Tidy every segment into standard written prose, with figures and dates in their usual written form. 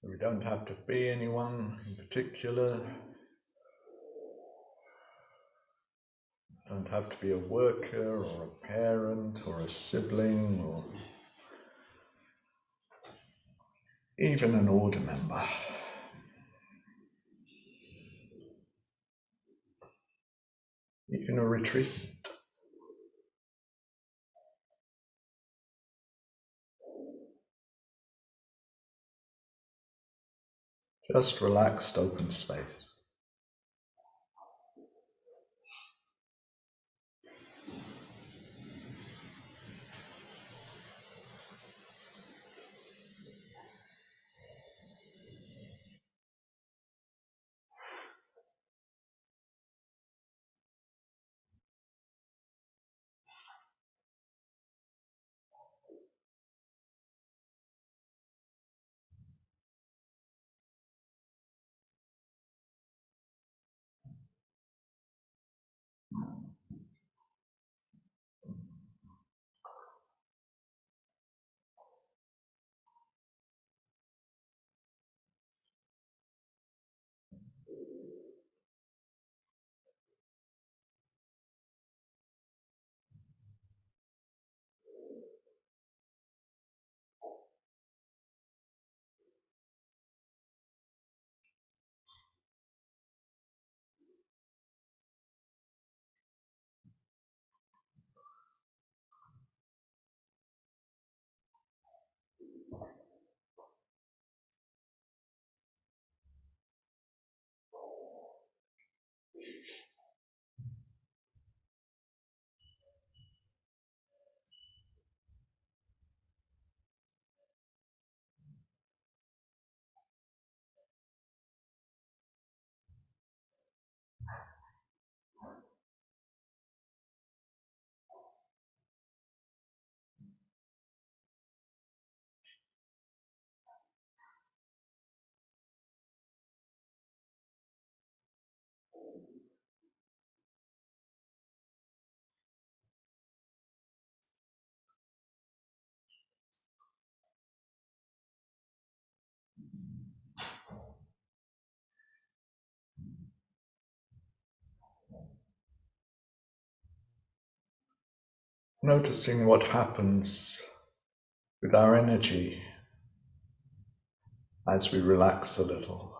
So we don't have to be anyone in particular. Don't have to be a worker or a parent or a sibling or even an order member. Even a retreat. Just relaxed open space. Noticing what happens with our energy as we relax a little.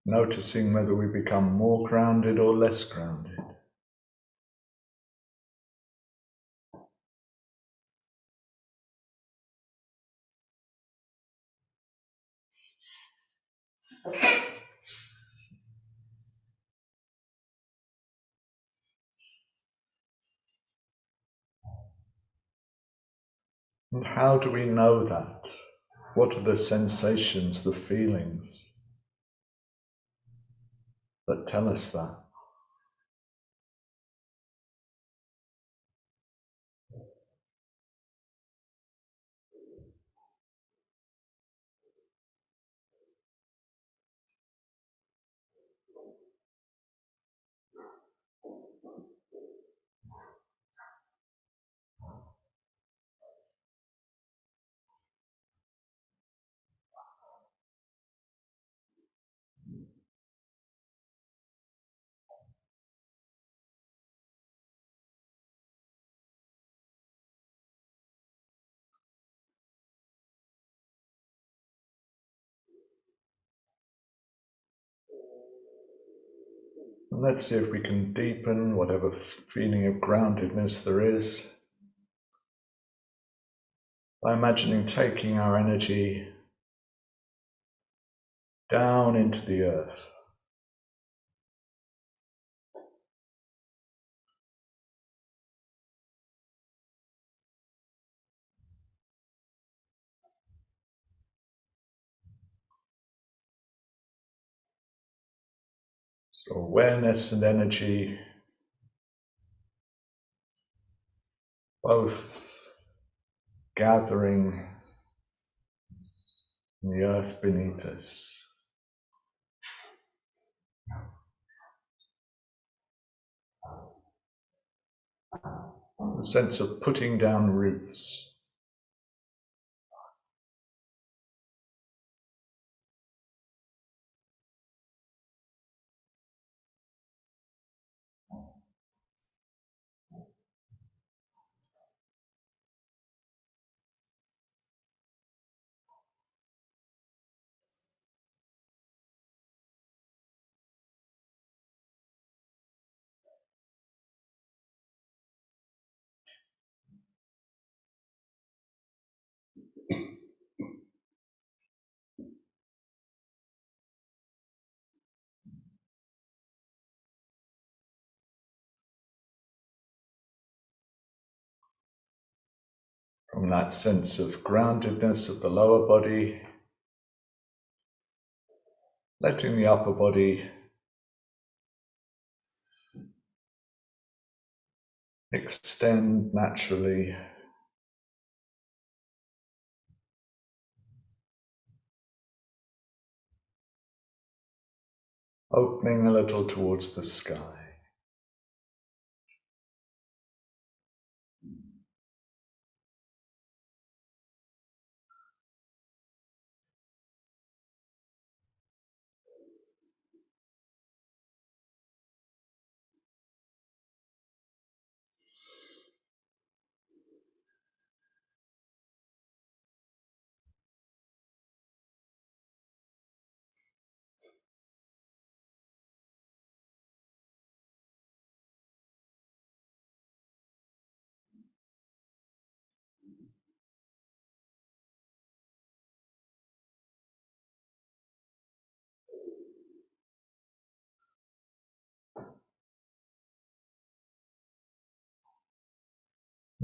Noticing whether we become more grounded or less grounded. And how do we know that? What are the sensations, the feelings that tell us that? And let's see if we can deepen whatever feeling of groundedness there is by imagining taking our energy down into the earth. So awareness and energy both gathering in the earth beneath us. A sense of putting down roots. From that sense of groundedness of the lower body, letting the upper body extend naturally, opening a little towards the sky.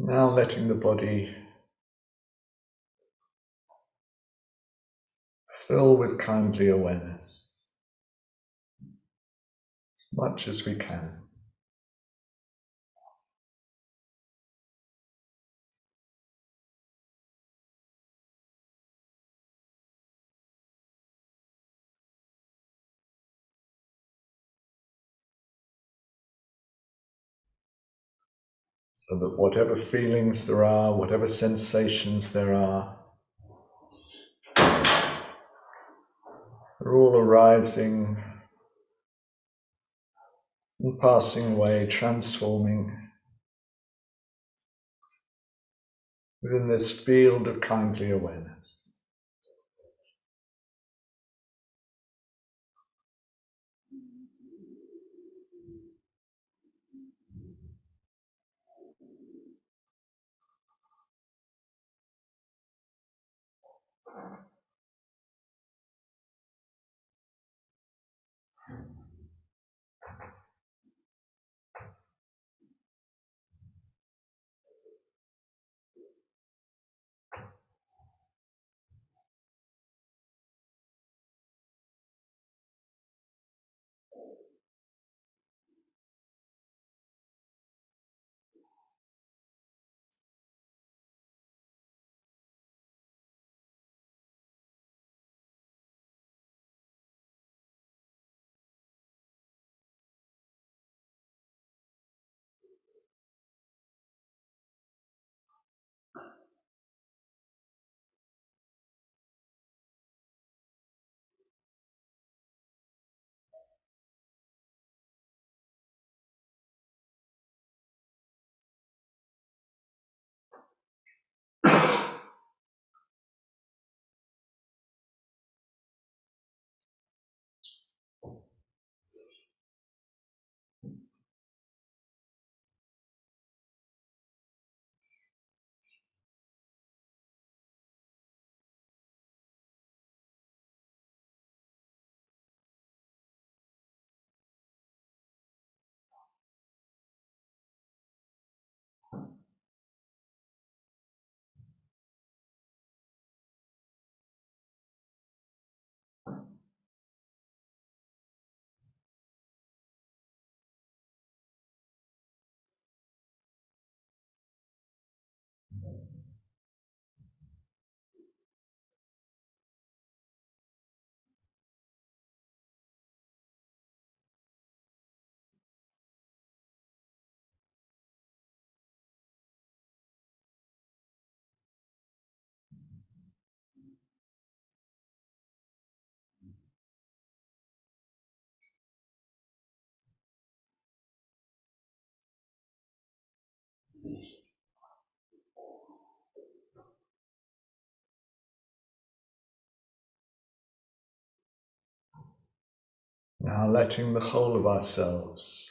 Now letting the body fill with kindly awareness as much as we can. So that whatever feelings there are, whatever sensations there are all arising and passing away, transforming within this field of kindly awareness. Now letting the whole of ourselves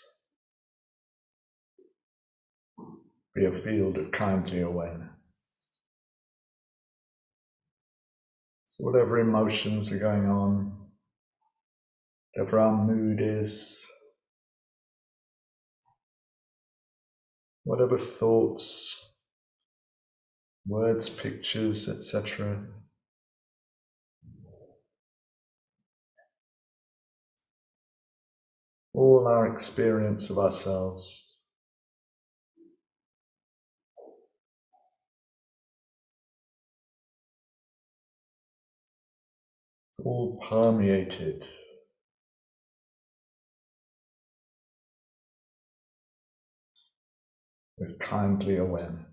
be a field of kindly awareness. So whatever emotions are going on, whatever our mood is, whatever thoughts, words, pictures, etc., all our experience of ourselves, all permeated with kindly awareness.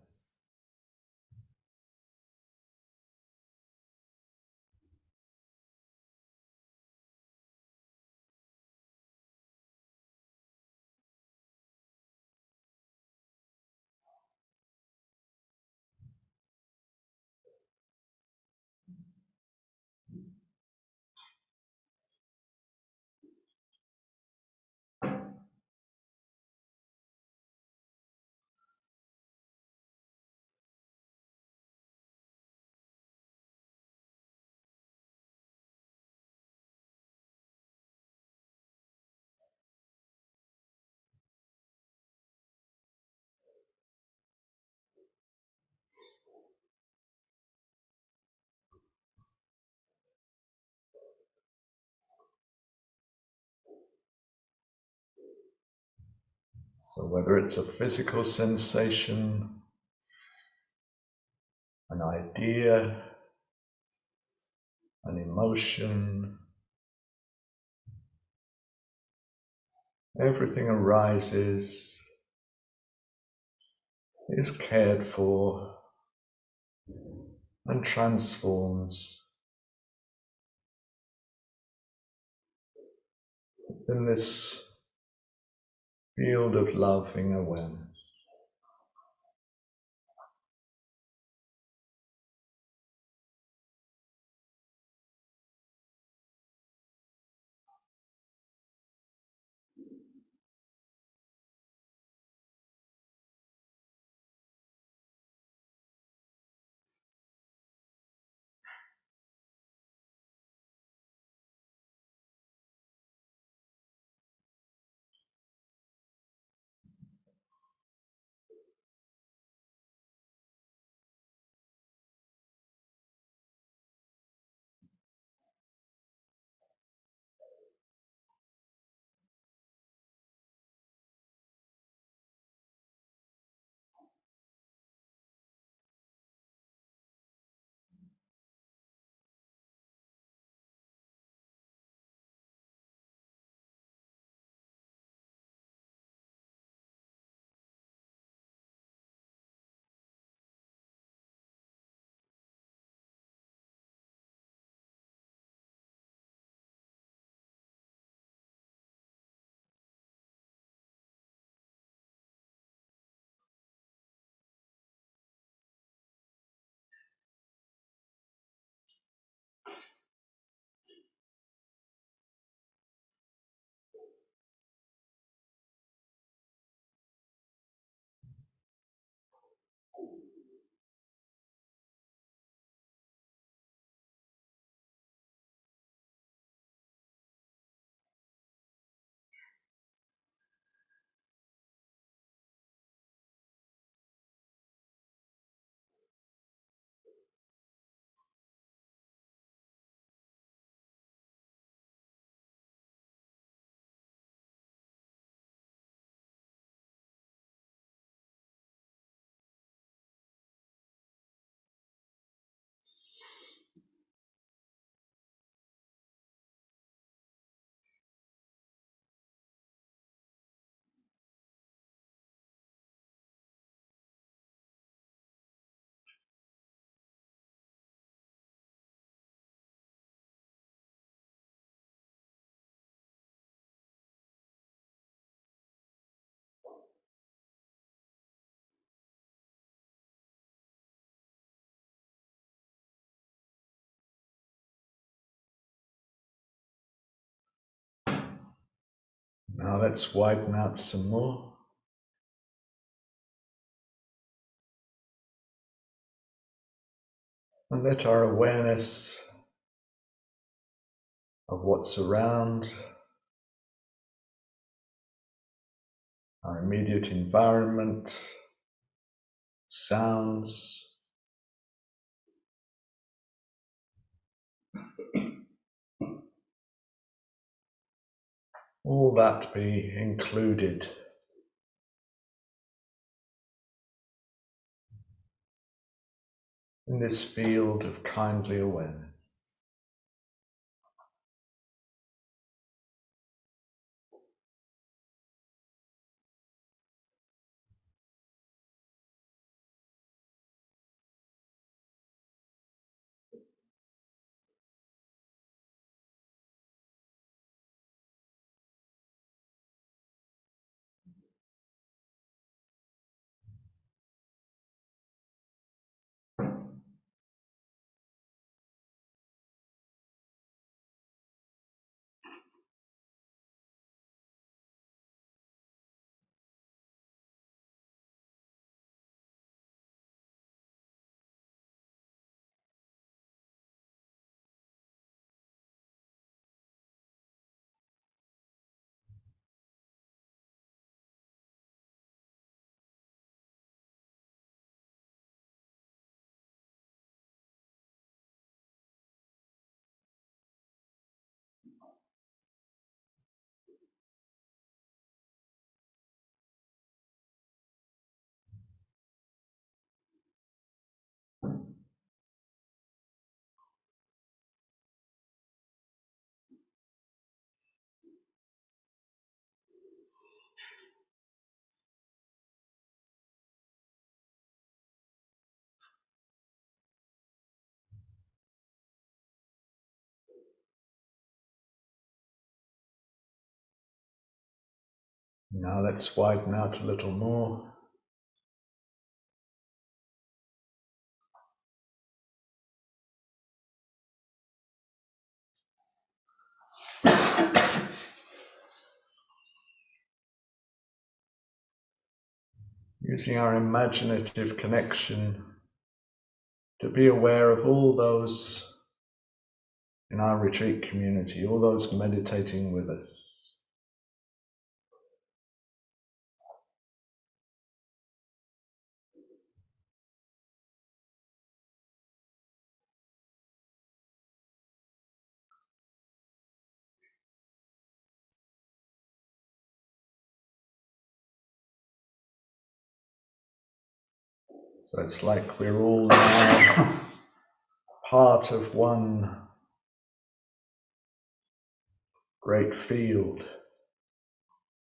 So whether it's a physical sensation, an idea, an emotion, everything arises, is cared for, and transforms in this field of loving awareness. Now let's widen out some more. And let our awareness of what's around, our immediate environment, sounds, all that be included in this field of kindly awareness. Now let's widen out a little more. Using our imaginative connection to be aware of all those in our retreat community, all those meditating with us. So it's like we're all now part of one great field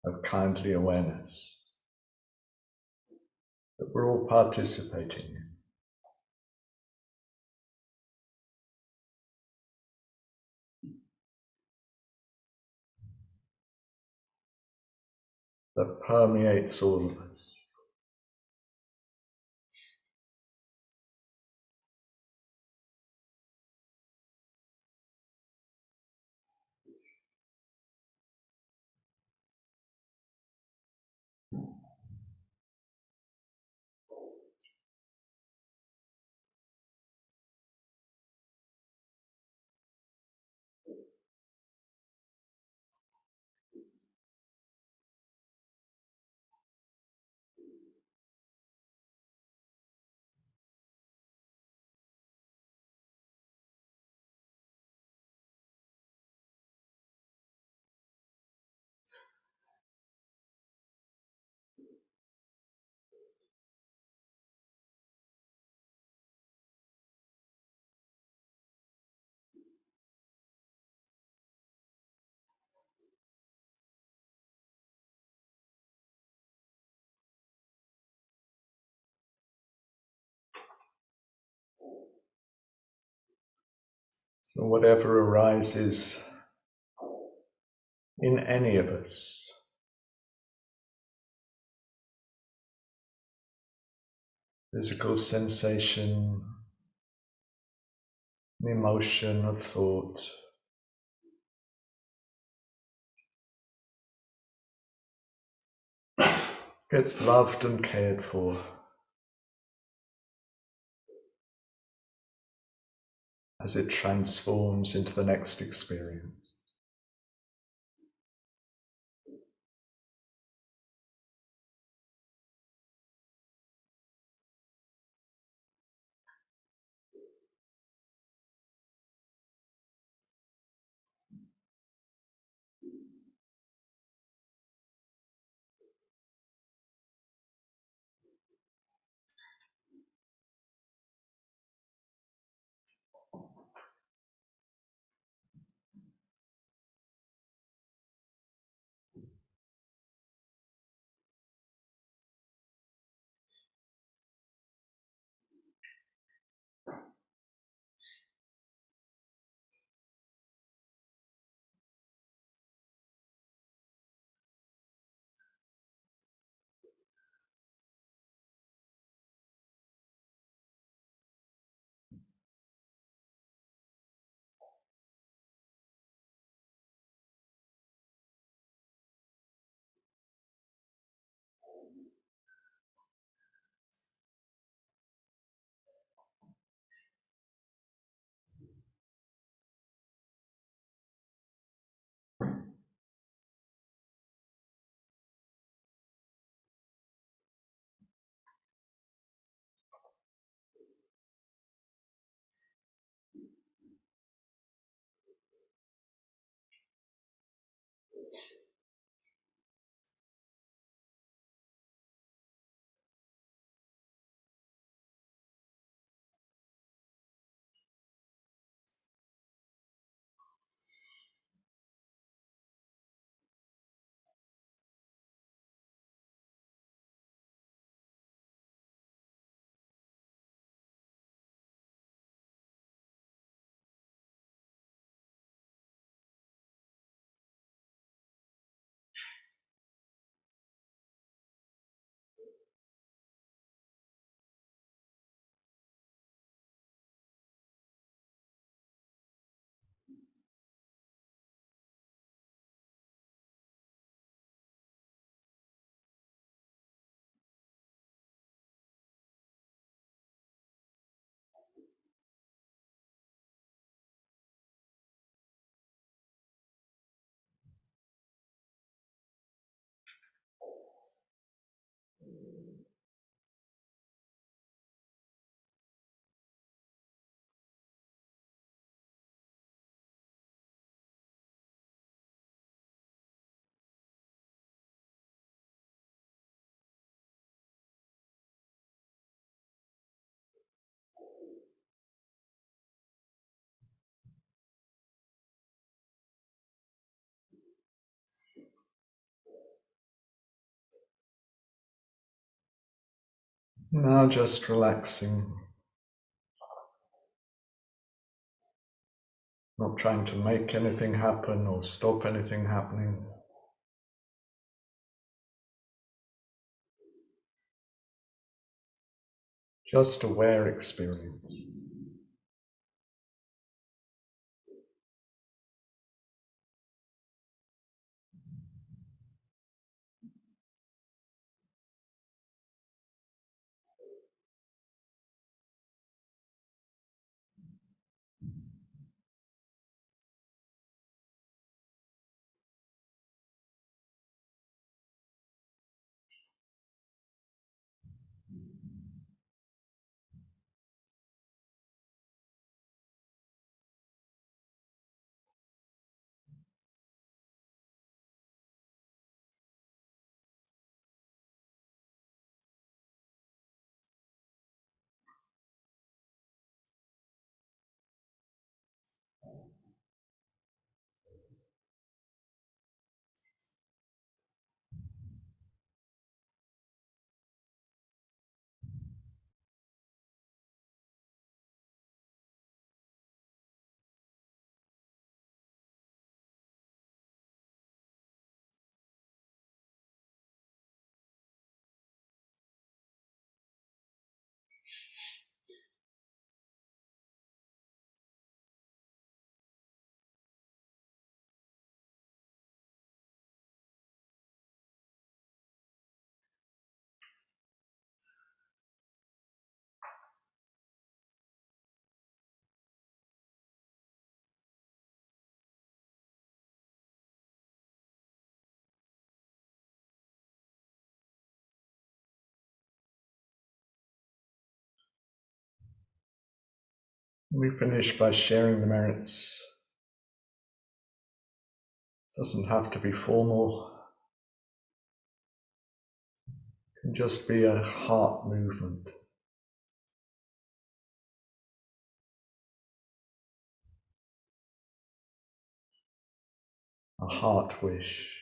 of kindly awareness that we're all participating in. That permeates all of us. So whatever arises in any of us, physical sensation, an emotion, a thought, gets loved and cared for. As it transforms into the next experience. Now just relaxing, not trying to make anything happen or stop anything happening. Just aware experience. We finish by sharing the merits. It doesn't have to be formal. It can just be a heart movement. A heart wish.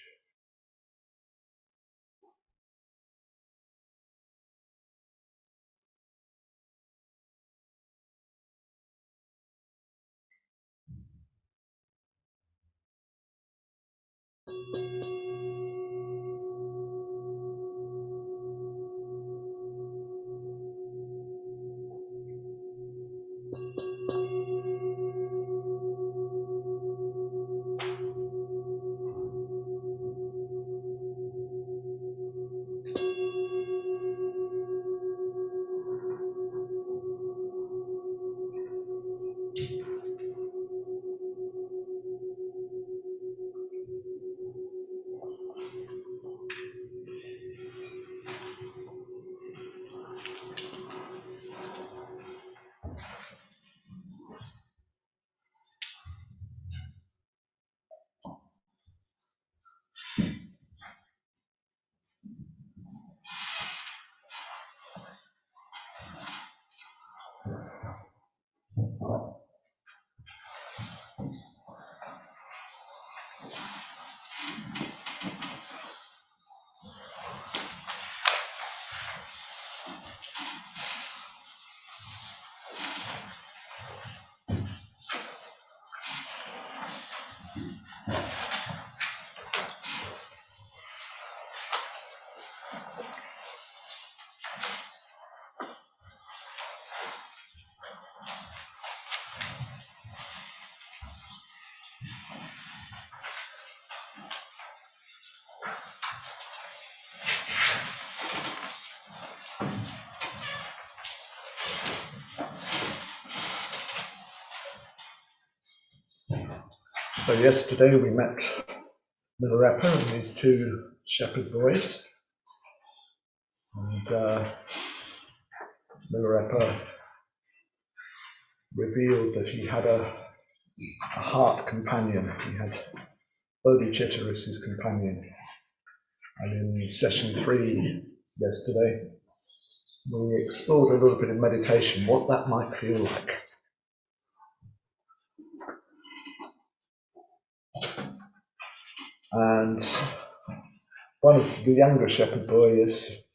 So yesterday we met Milarepa and his two shepherd boys, and Milarepa revealed that he had a heart companion. He had Bodhicitta as his companion. And in session 3 yesterday, we explored a little bit in meditation what that might feel like. And one of the younger shepherd boys is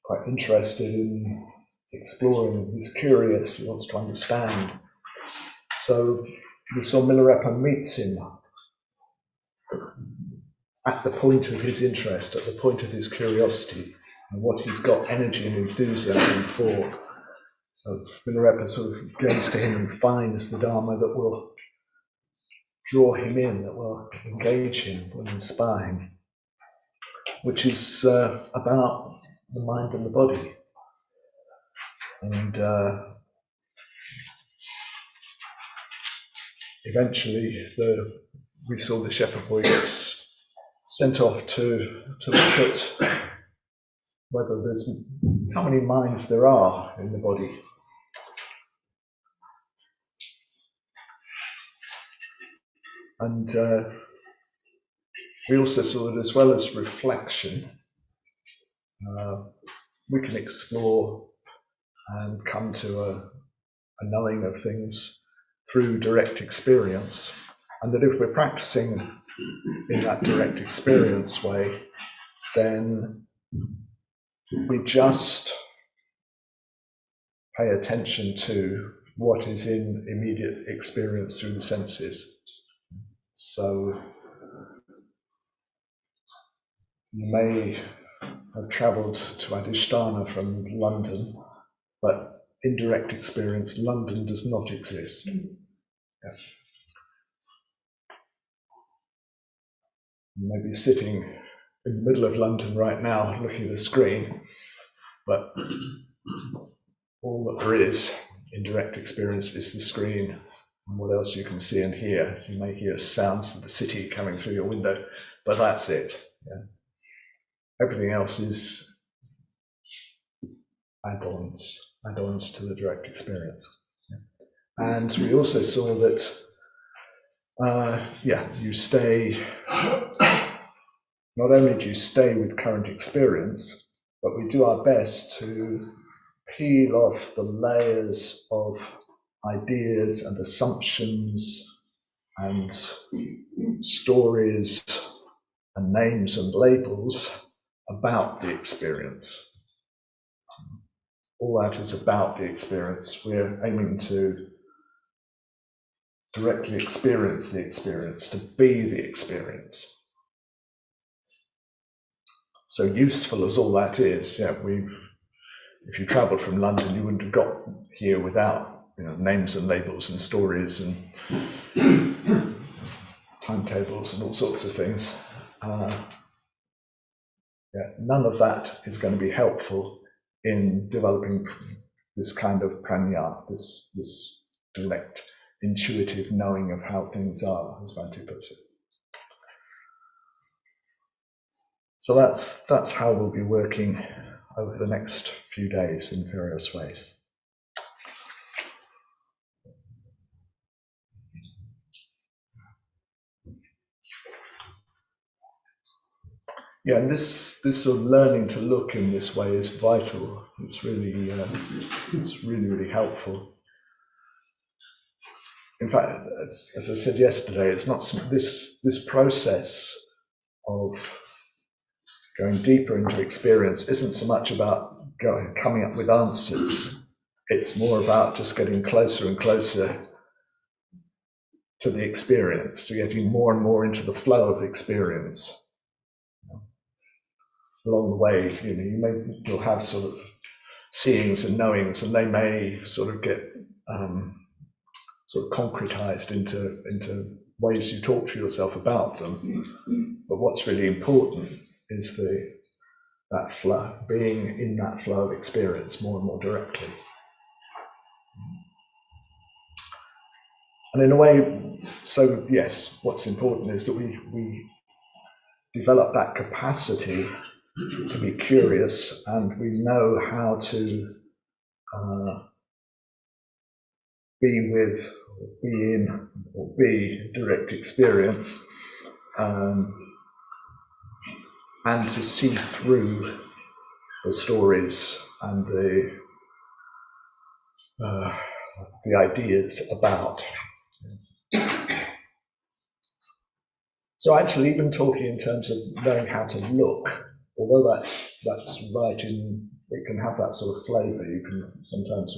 quite interested in exploring. He's curious, he wants to understand. So we saw Milarepa meets him at the point of his interest, at the point of his curiosity, and what he's got energy and enthusiasm for. So Milarepa sort of goes to him and finds the Dharma that will draw him in, that will engage him, will inspire him, which is about the mind and the body. And eventually we saw the shepherd boy gets sent off to look at whether there's how many minds there are in the body. And we also saw that as well as reflection, we can explore and come to a knowing of things through direct experience. And that if we're practicing in that direct experience way, then we just pay attention to what is in immediate experience through the senses. So you may have travelled to Adhisthana from London, but in direct experience, London does not exist. Yeah. You may be sitting in the middle of London right now looking at a screen, but all that there is in direct experience is the screen and what else you can see and hear. You may hear sounds of the city coming through your window, but that's it. Yeah. Everything else is add-ons to the direct experience. Yeah. And we also saw that, you stay, not only do you stay with current experience, but we do our best to peel off the layers of ideas and assumptions and stories and names and labels about the experience. All that is about the experience. We're aiming to directly experience the experience, to be the experience. So useful as all that is, if you travelled from London, you wouldn't have got here without names and labels and stories and timetables and all sorts of things. None of that is going to be helpful in developing this kind of pranya, this direct, intuitive knowing of how things are, as Bhante puts it. So that's how we'll be working over the next few days in various ways. Yeah, and this sort of learning to look in this way is vital. It's really helpful. In fact, as I said yesterday, it's not this process of going deeper into experience isn't so much about coming up with answers. It's more about just getting closer and closer to the experience, to getting more and more into the flow of experience. Along the way, you'll have sort of seeings and knowings, and they may sort of get sort of concretized into ways you talk to yourself about them. But what's really important is that flow, being in that flow of experience more and more directly. And in a way, so yes, what's important is that we develop that capacity to be curious, and we know how to be with, or be in, or be direct experience, and to see through the stories and the ideas about. So actually, even talking in terms of knowing how to look, although that's right, it can have that sort of flavour. You can sometimes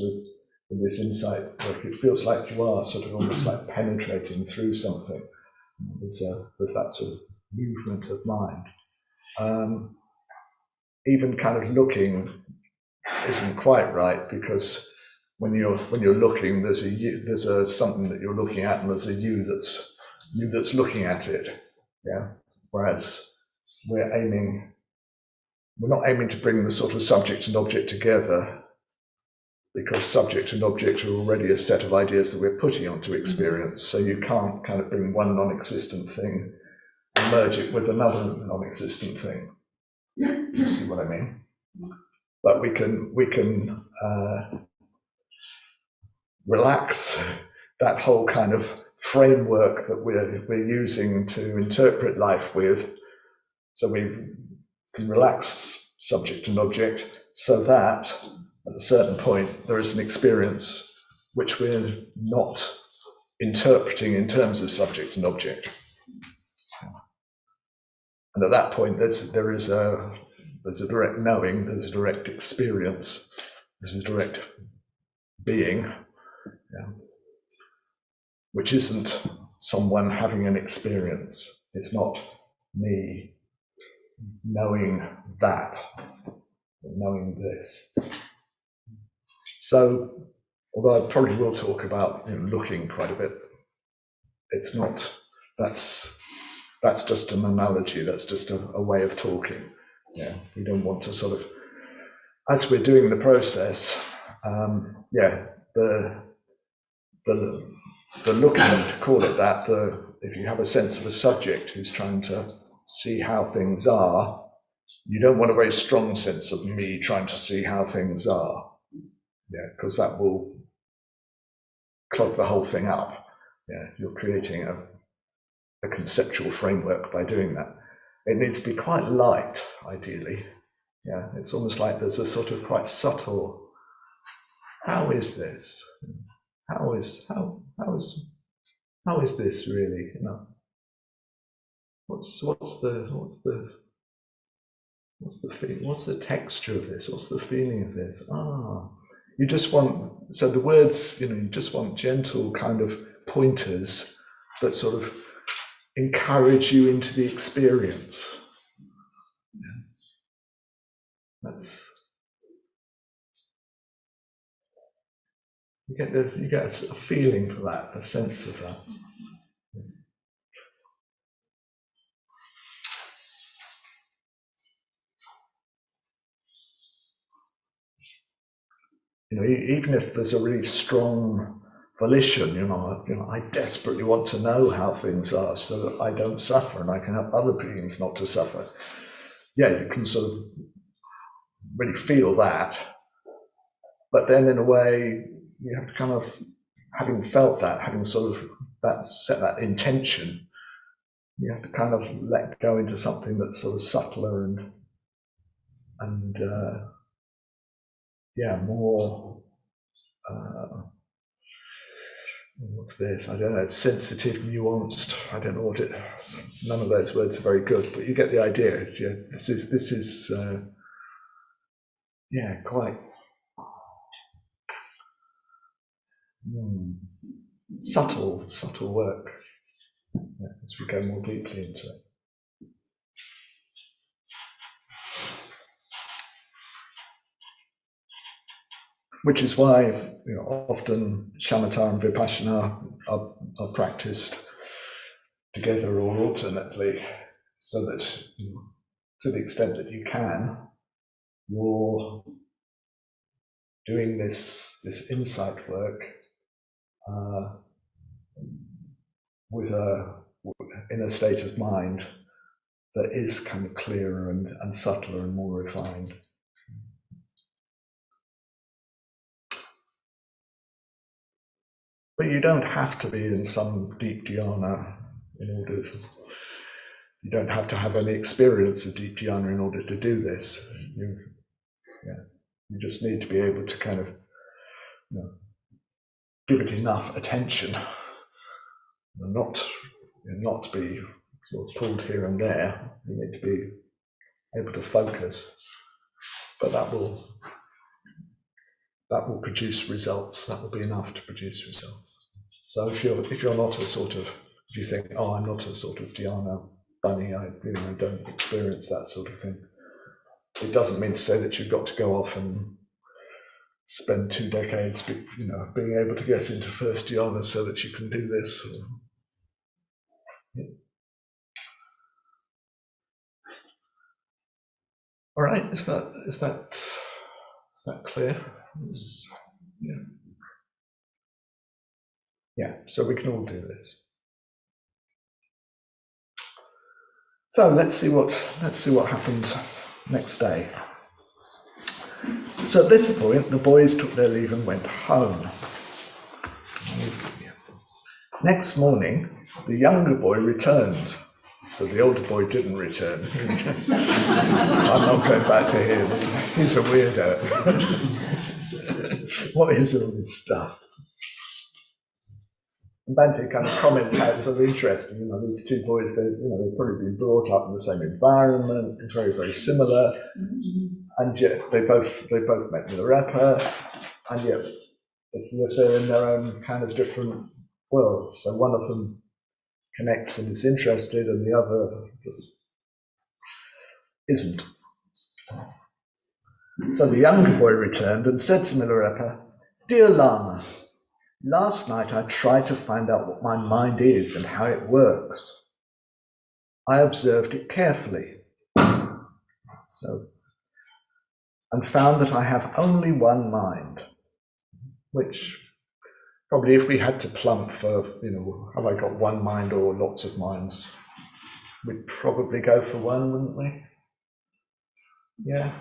with this insight work, it feels like you are sort of almost like penetrating through something. There's that sort of movement of mind. Even kind of looking isn't quite right, because when you're looking, there's a something that you're looking at, and there's a you that's looking at it. Yeah. Whereas we're not aiming to bring the sort of subject and object together, because subject and object are already a set of ideas that we're putting onto experience. So you can't kind of bring one non-existent thing and merge it with another non-existent thing. You see what I mean? But we can relax that whole kind of framework that we're using to interpret life with. So we can relax subject and object, so that at a certain point there is an experience which we're not interpreting in terms of subject and object. And at that point, there is a direct knowing, there's a direct experience, there's a direct being, which isn't someone having an experience. It's not me knowing that, or knowing this. So, although I probably will talk about looking quite a bit, it's not, that's just an analogy, that's just a way of talking. Yeah, we don't want to sort of, as we're doing the process, the looking, to call it that, if you have a sense of a subject who's trying to see how things are, you don't want a very strong sense of me trying to see how things are. Yeah, because that will clog the whole thing up. Yeah, you're creating a conceptual framework by doing that. It needs to be quite light, ideally. Yeah, it's almost like there's a sort of quite subtle, how is this? How is this really? You know, what's the texture of this? What's the feeling of this? You just want, so the words, you just want gentle kind of pointers that sort of encourage you into the experience. Yeah. You get a feeling for that, a sense of that. Even if there's a really strong volition, I desperately want to know how things are so that I don't suffer and I can help other beings not to suffer. Yeah, you can sort of really feel that. But then in a way, you have to kind of, having felt that, having sort of set that intention, you have to kind of let go into something that's sort of subtler and more, what's this? I don't know, sensitive, nuanced. I don't know what it is. None of those words are very good, but you get the idea. Yeah, this is quite subtle work. Yeah, as we go more deeply into it. Which is why often shamatha and vipassana are practiced together or alternately, so that to the extent that you can, you're doing this insight work in a state of mind that is kind of clearer and subtler and more refined. But you don't have to be in some deep dhyana you don't have to have any experience of deep dhyana in order to do this. You just need to be able to kind of give it enough attention and not be sort of pulled here and there. You need to be able to focus, but that will produce results. That will be enough to produce results. So if you're not if you think, I'm not a sort of dhyana bunny, I don't experience that sort of thing. It doesn't mean to say that you've got to go off and spend 2 decades, being able to get into first dhyana so that you can do this. All right, is that clear? Yeah, so we can all do this. So let's see what happened next day. So at this point, the boys took their leave and went home. Next morning, the younger boy returned. So the older boy didn't return. I'm not going back to him. He's a weirdo. What is all this stuff? And Bhante kind of comments how it's sort of interesting. These two boys, they've probably been brought up in the same environment, very, very similar, and yet they both met Milarepa, and yet it's as if they're in their own kind of different worlds. So one of them connects and is interested, and the other just isn't. So the younger boy returned and said to Milarepa, "Dear Lama, last night I tried to find out what my mind is and how it works. I observed it carefully, and found that I have only one mind," which probably if we had to plump for, have I got one mind or lots of minds, we'd probably go for one, wouldn't we? Yeah.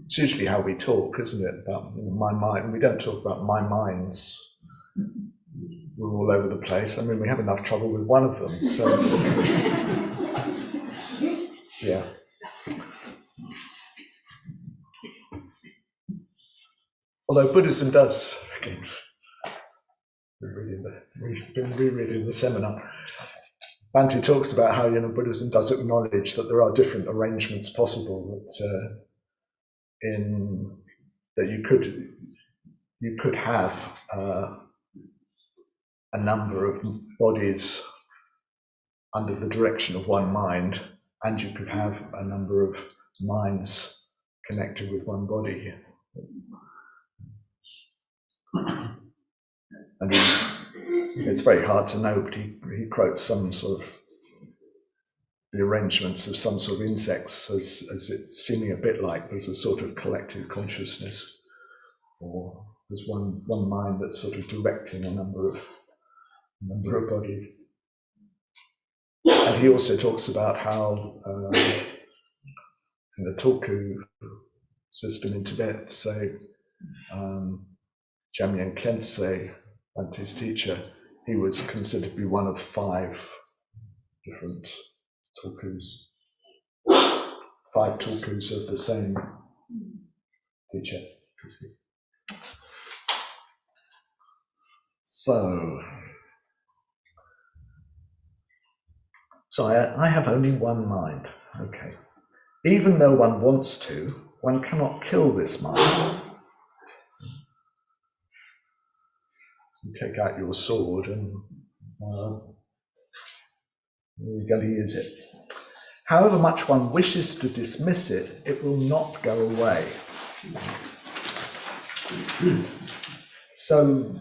It's usually how we talk, isn't it? About my mind. We don't talk about my minds. were all over the place. I mean, we have enough trouble with one of them, so yeah. Although Buddhism does, again, we've been rereading the seminar. Bhante talks about how Buddhism does acknowledge that there are different arrangements possible, that you could have a number of bodies under the direction of one mind, and you could have a number of minds connected with one body. And it's very hard to know, but he quotes some sort of the arrangements of some sort of insects as it's seeming a bit like there's a sort of collective consciousness, or there's one mind that's sort of directing a number of bodies. And he also talks about how in the Tulku system in Tibet, so Jamyang Khyentse, Bhante's teacher, he was considered to be one of 5 different Tulkus, 5 Tulkus of the same teacher. So I have only one mind. Okay. Even though one wants to, one cannot kill this mind. You take out your sword and you're going to use it. However much one wishes to dismiss it, it will not go away. So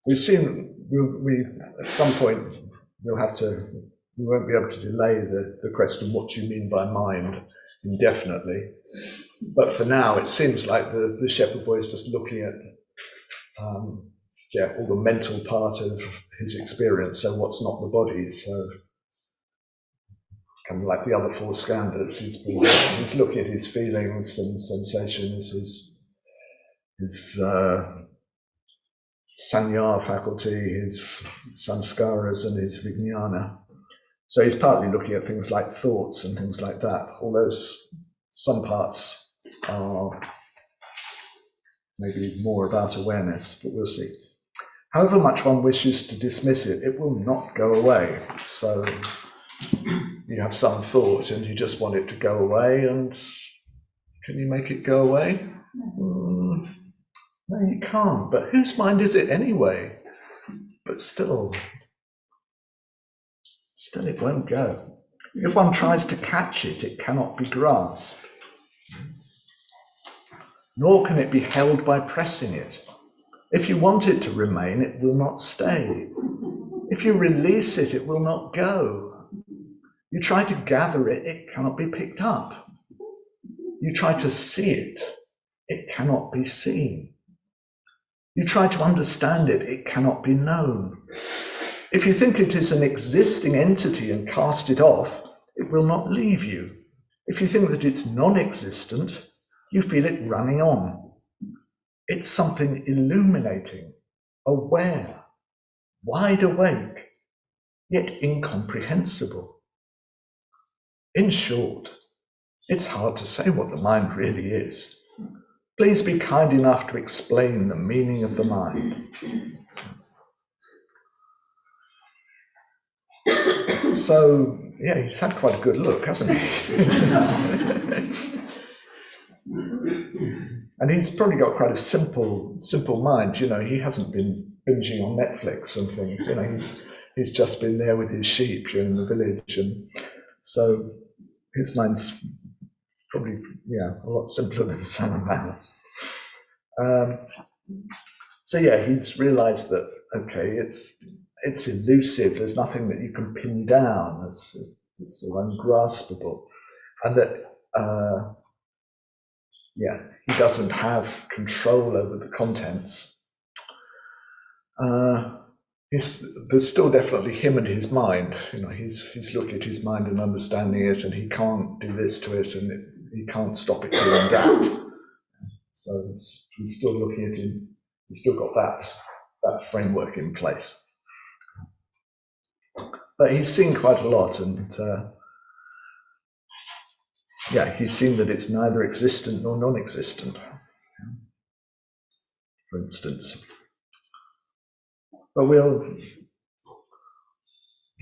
we've seen, we at some point we won't be able to delay the question, what do you mean by mind, indefinitely. But for now, it seems like the shepherd boy is just looking at all the mental part of his experience, so what's not the body. So kind of like the other 4 skandhas, he's looking at his feelings and sensations, his sanya faculty, his samskaras and his vijnana. So he's partly looking at things like thoughts and things like that, although some parts are maybe more about awareness, but we'll see. However much one wishes to dismiss it, it will not go away. So you have some thought and you just want it to go away, and can you make it go away? No, you can't. But whose mind is it anyway? But still it won't go. If one tries to catch it, it cannot be grasped. Nor can it be held by pressing it. If you want it to remain, it will not stay. If you release it, it will not go. You try to gather it, it cannot be picked up. You try to see it, it cannot be seen. You try to understand it, it cannot be known. If you think it is an existing entity and cast it off, it will not leave you. If you think that it's non-existent, you feel it running on. It's something illuminating, aware, wide awake, yet incomprehensible. In short, it's hard to say what the mind really is. Please be kind enough to explain the meaning of the mind. So, yeah, he's had quite a good look, hasn't he? And he's probably got quite a simple mind. He hasn't been binging on Netflix and things. He's just been there with his sheep in the village, and so his mind's probably a lot simpler than Samaman's. So he's realised that it's elusive. There's nothing that you can pin down. It's sort of ungraspable, and that he doesn't have control over the contents. There's still definitely him and his mind. He's looking at his mind and understanding it, and he can't do this to it, and he can't stop it doing that. So he's still looking at him He's still got that framework in place. But he's seen quite a lot, and he's seen that it's neither existent nor non-existent, for instance. But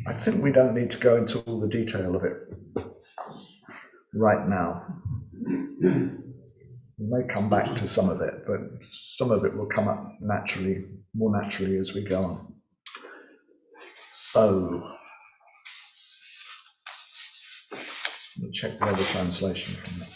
I think we don't need to go into all the detail of it right now. We may come back to some of it, but some of it will come up more naturally as we go on. So, we'll check the other translation from that.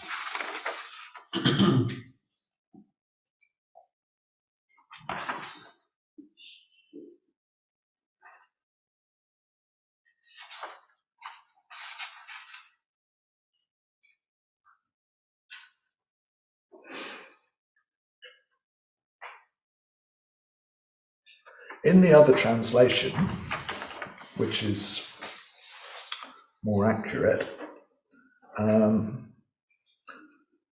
In the other translation, which is more accurate,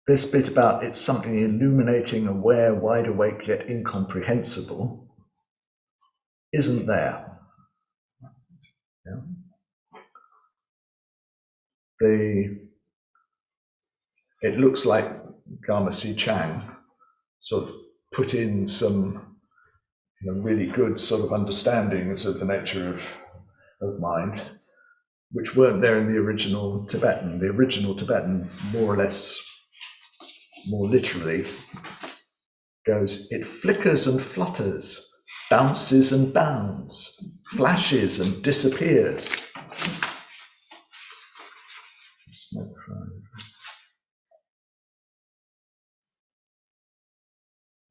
this bit about it's something illuminating, aware, wide awake, yet incomprehensible isn't there. Yeah. It looks like Garma Si Chang sort of put in some really good sort of understandings of the nature of mind, which weren't there in the original Tibetan. The original Tibetan, more or less, more literally, goes, it flickers and flutters, bounces and bounds, flashes and disappears.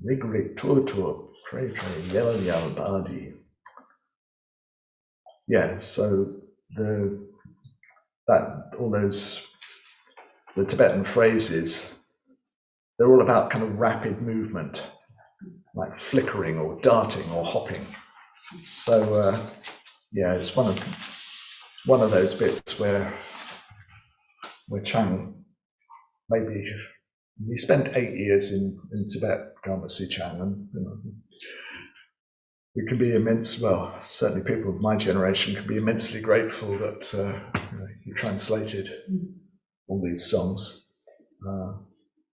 Rig rig tur tur, tray tray, yell yell badi. Yeah, so the Tibetan phrases, they're all about kind of rapid movement, like flickering or darting or hopping. So it's one of those bits where Chang maybe he spent 8 years in Tibet, Garma Si Chang, and we can be certainly people of my generation can be immensely grateful that he translated all these songs.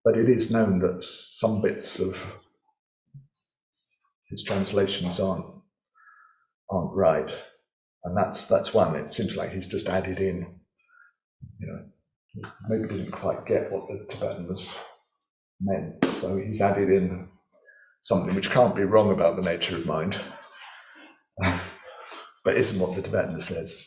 But it is known that some bits of his translations aren't right, and that's one. It seems like he's just added in, maybe didn't quite get what the Tibetan was meant, so he's added in something which can't be wrong about the nature of mind, but isn't what the Tibetan says.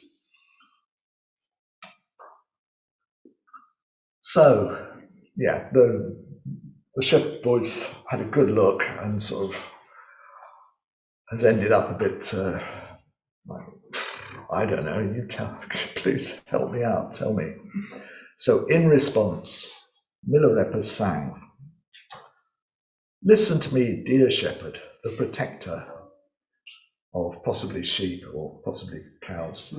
So, the Shepherd Boys had a good look and sort of has ended up a bit like, I don't know, please help me out, tell me. So in response, Milarepa sang, listen to me, dear shepherd, the protector of possibly sheep or possibly cows.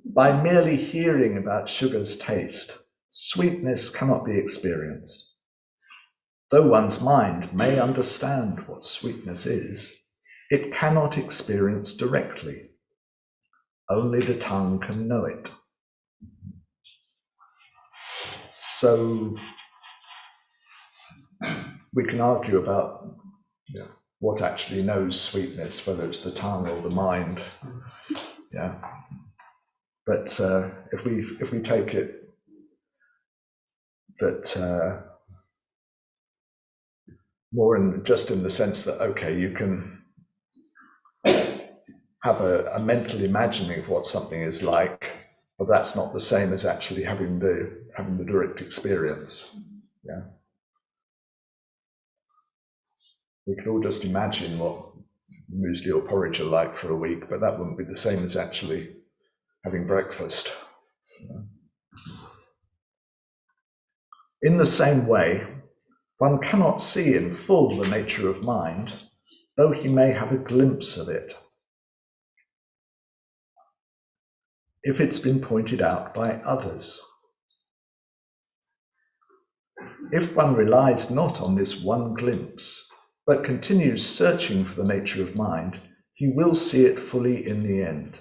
By merely hearing about sugar's taste, sweetness cannot be experienced. Though one's mind may understand what sweetness is, it cannot experience directly. Only the tongue can know it. So we can argue about what actually knows sweetness, whether it's the tongue or the mind. Yeah. But if we take it that more just in the sense that you can have a mental imagining of what something is like, but that's not the same as actually having the direct experience. Yeah. We could all just imagine what muesli or porridge are like for a week, but that wouldn't be the same as actually having breakfast. In the same way, one cannot see in full the nature of mind, though he may have a glimpse of it, if it's been pointed out by others. If one relies not on this one glimpse, but continues searching for the nature of mind, he will see it fully in the end.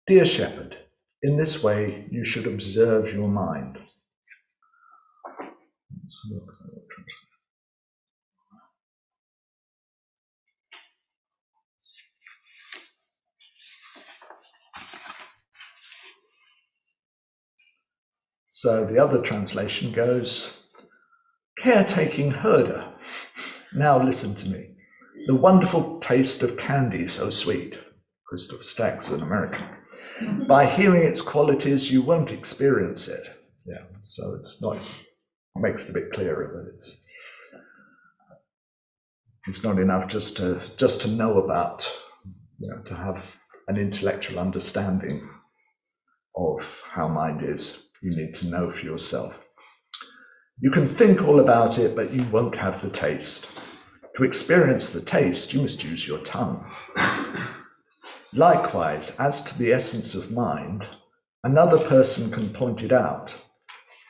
Dear shepherd, in this way you should observe your mind. So the other translation goes, caretaking herder, now listen to me. The wonderful taste of candy so sweet. Christopher Stack's an American. By hearing its qualities, you won't experience it. Yeah, so it's not, makes it a bit clearer that it's not enough just to know about, to have an intellectual understanding of how mind is. You need to know for yourself. You can think all about it, but you won't have the taste. To experience the taste, you must use your tongue. Likewise, as to the essence of mind, another person can point it out,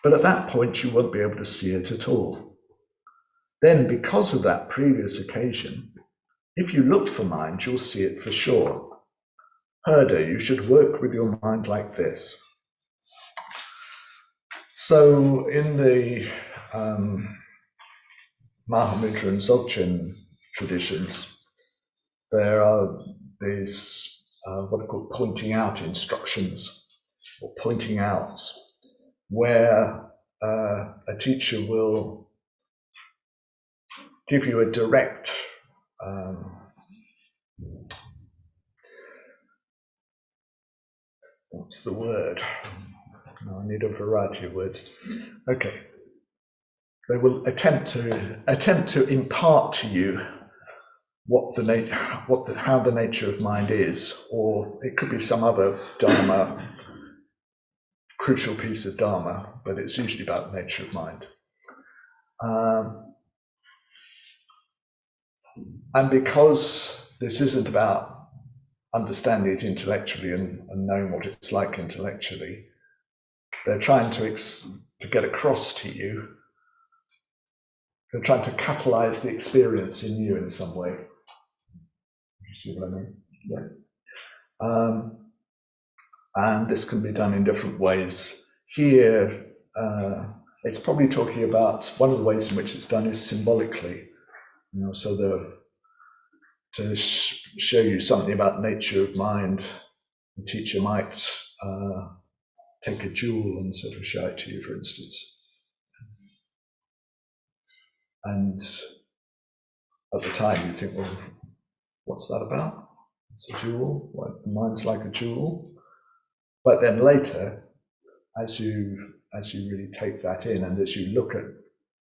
but at that point you won't be able to see it at all. Then, because of that previous occasion, if you look for mind, you'll see it for sure. Herder, you should work with your mind like this. So in the Mahamudra and Dzogchen traditions, there are these what are called pointing out instructions, or pointing outs, where a teacher will give you a direct what's the word? No, I need a variety of words. Okay. They will attempt to impart to you how the nature of mind is, or it could be some other dharma, crucial piece of dharma, but it's usually about the nature of mind. And because this isn't about understanding it intellectually and knowing what it's like intellectually, they're trying to get across to you. They're trying to catalyze the experience in you in some way. You see what I mean? Yeah. And this can be done in different ways. Here, it's probably talking about, one of the ways in which it's done is symbolically. So to show you something about nature of mind, the teacher might take a jewel and sort of show it to you, for instance. And at the time you think, well, what's that about? It's a jewel. Well, the mind's like a jewel. But then later, as you really take that in, and as you look at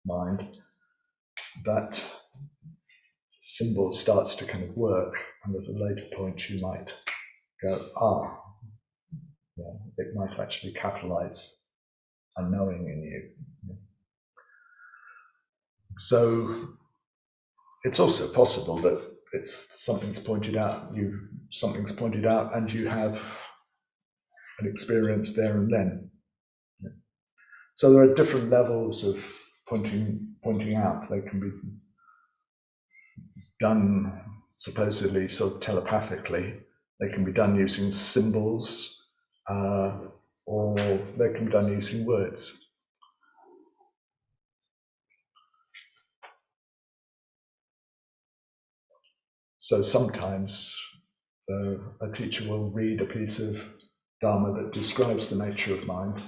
mind, that symbol starts to kind of work, and at a later point you might go, it might actually catalyze a knowing in you. So it's also possible that something's pointed out, and you have an experience there and then. So there are different levels of pointing out. They can be done supposedly sort of telepathically. They can be done using symbols, or they can be done using words. So sometimes a teacher will read a piece of Dharma that describes the nature of mind,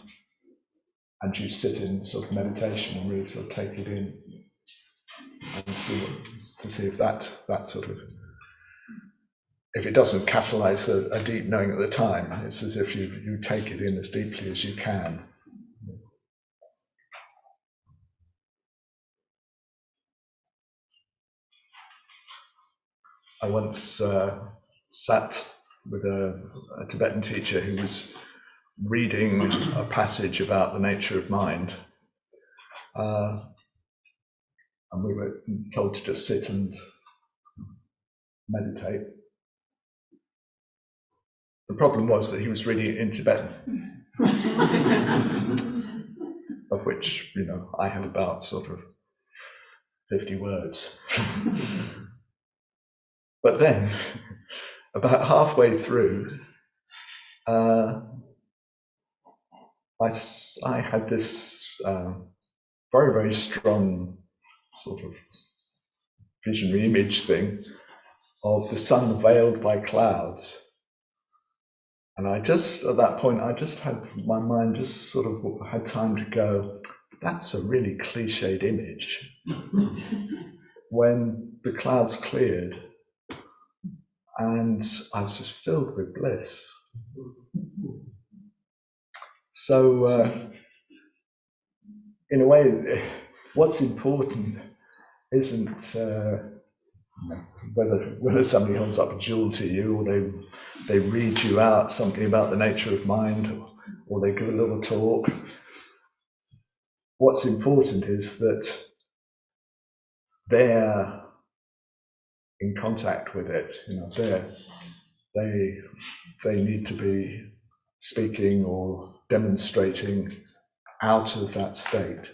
and you sit in sort of meditation and really sort of take it in and see if that sort of, if it doesn't catalyze a deep knowing at the time, it's as if you take it in as deeply as you can. I once sat with a Tibetan teacher who was reading a passage about the nature of mind, and we were told to just sit and meditate. The problem was that he was reading it in Tibetan, of which I had about sort of 50 words. But then, about halfway through, I had this very, very strong sort of visionary image thing of the sun veiled by clouds. And I just, at that point, I just had, my mind just sort of had time to go, that's a really cliched image. When the clouds cleared and I was just filled with bliss. So, in a way, what's important isn't whether somebody holds up a jewel to you, or they read you out something about the nature of mind, or they give a little talk. What's important is that they're in contact with it. They need to be speaking or demonstrating out of that state,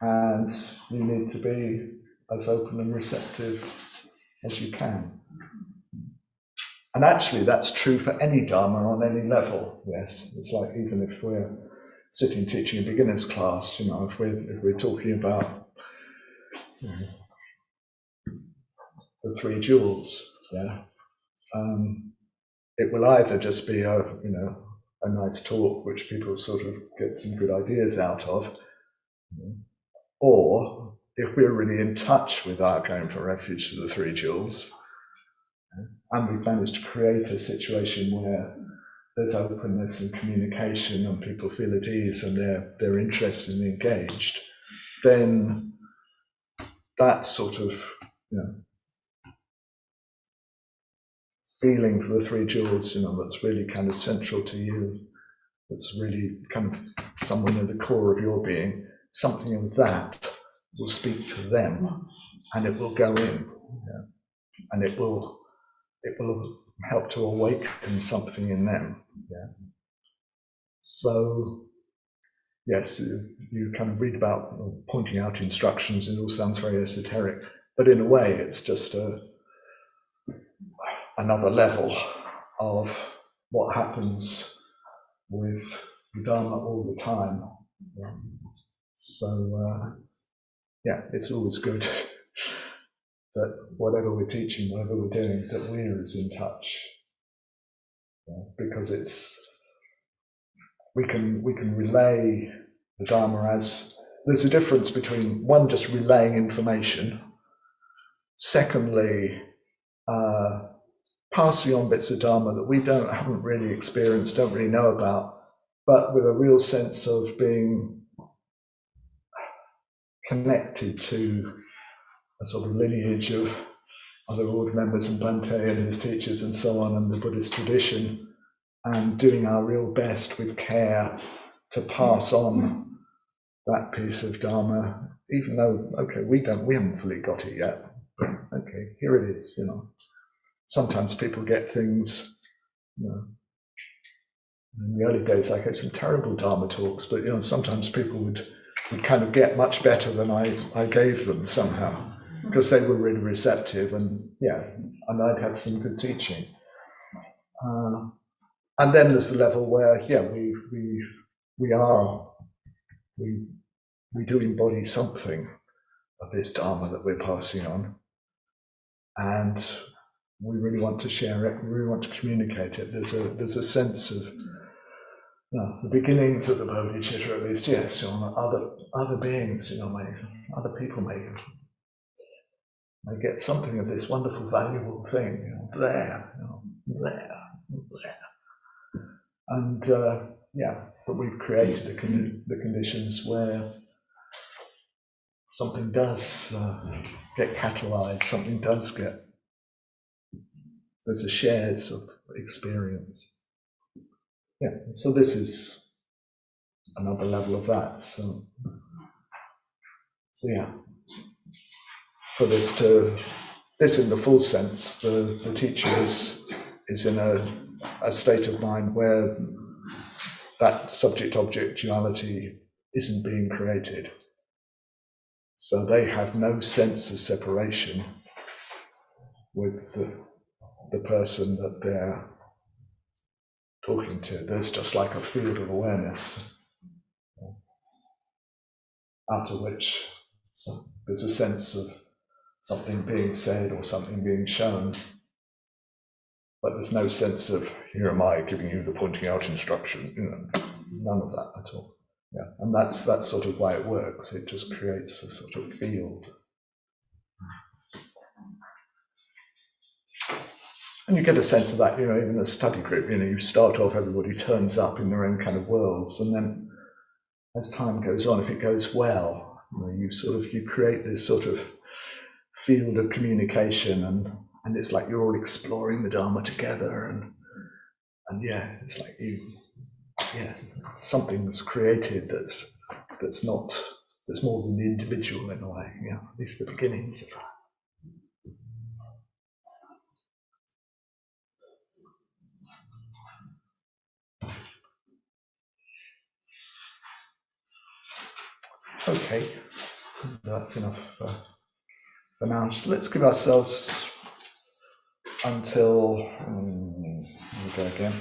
and you need to be as open and receptive as you can. And actually, that's true for any Dharma on any level. Yes, it's like even if we're sitting teaching a beginner's class, if we're talking about the three jewels, it will either just be a nice talk which people sort of get some good ideas out of, or if we're really in touch with our going for refuge to the three jewels, and we've managed to create a situation where there's openness and communication and people feel at ease and they're interested and engaged, then that sort of feeling for the three jewels, that's really kind of central to you, that's really kind of somewhere near the core of your being, something of that will speak to them, and it will go in, and it will help to awaken something in them. So, yes, you kind of read about pointing out instructions, and it all sounds very esoteric, but in a way, it's just another level of what happens with the Dharma all the time. So, it's always good that whatever we're teaching, whatever we're doing, that we're as in touch, because we can relay the Dharma as there's a difference between one, just relaying information, secondly, passing on bits of Dharma that we haven't really experienced, don't really know about, but with a real sense of being connected to a sort of lineage of other order members and Bhante and his teachers and so on, and the Buddhist tradition, and doing our real best with care to pass on that piece of Dharma, even though, we haven't fully got it yet, but here it is, Sometimes people get things, in the early days I gave some terrible Dharma talks, but sometimes people would kind of get much better than I gave them somehow, because they were really receptive, and I'd had some good teaching. And then there's the level where we do embody something of this Dharma that we're passing on, and we really want to share it, we really want to communicate it. There's a sense of the beginnings of the Bodhicitta, at least, yes, other beings, other people may get something of this wonderful, valuable thing, there. And but we've created the conditions where something does get catalyzed, something does get, there's a shared sort of experience. So this is another level of that. So for this in the full sense, the teacher is in a state of mind where that subject-object duality isn't being created. So they have no sense of separation with the person that they're talking to. There's just like a field of awareness out of which there's a sense of something being said or something being shown, but there's no sense of, here am I giving you the pointing out instruction, none of that at all. Yeah, and that's sort of why it works. It just creates a sort of field. And you get a sense of that, even a study group, you start off, everybody turns up in their own kind of worlds, and then as time goes on, if it goes well, you create this sort of field of communication, and it's like you're all exploring the Dharma together, and yeah, it's like something that's created that's more than the individual in a way, at least the beginnings of that. Okay, that's enough for now. Let's give ourselves until, we'll go again,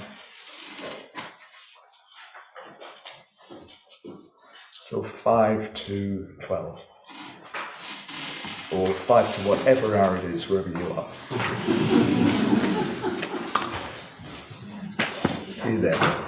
till 5 to 12, or 5 to whatever hour it is, wherever you are. See you then.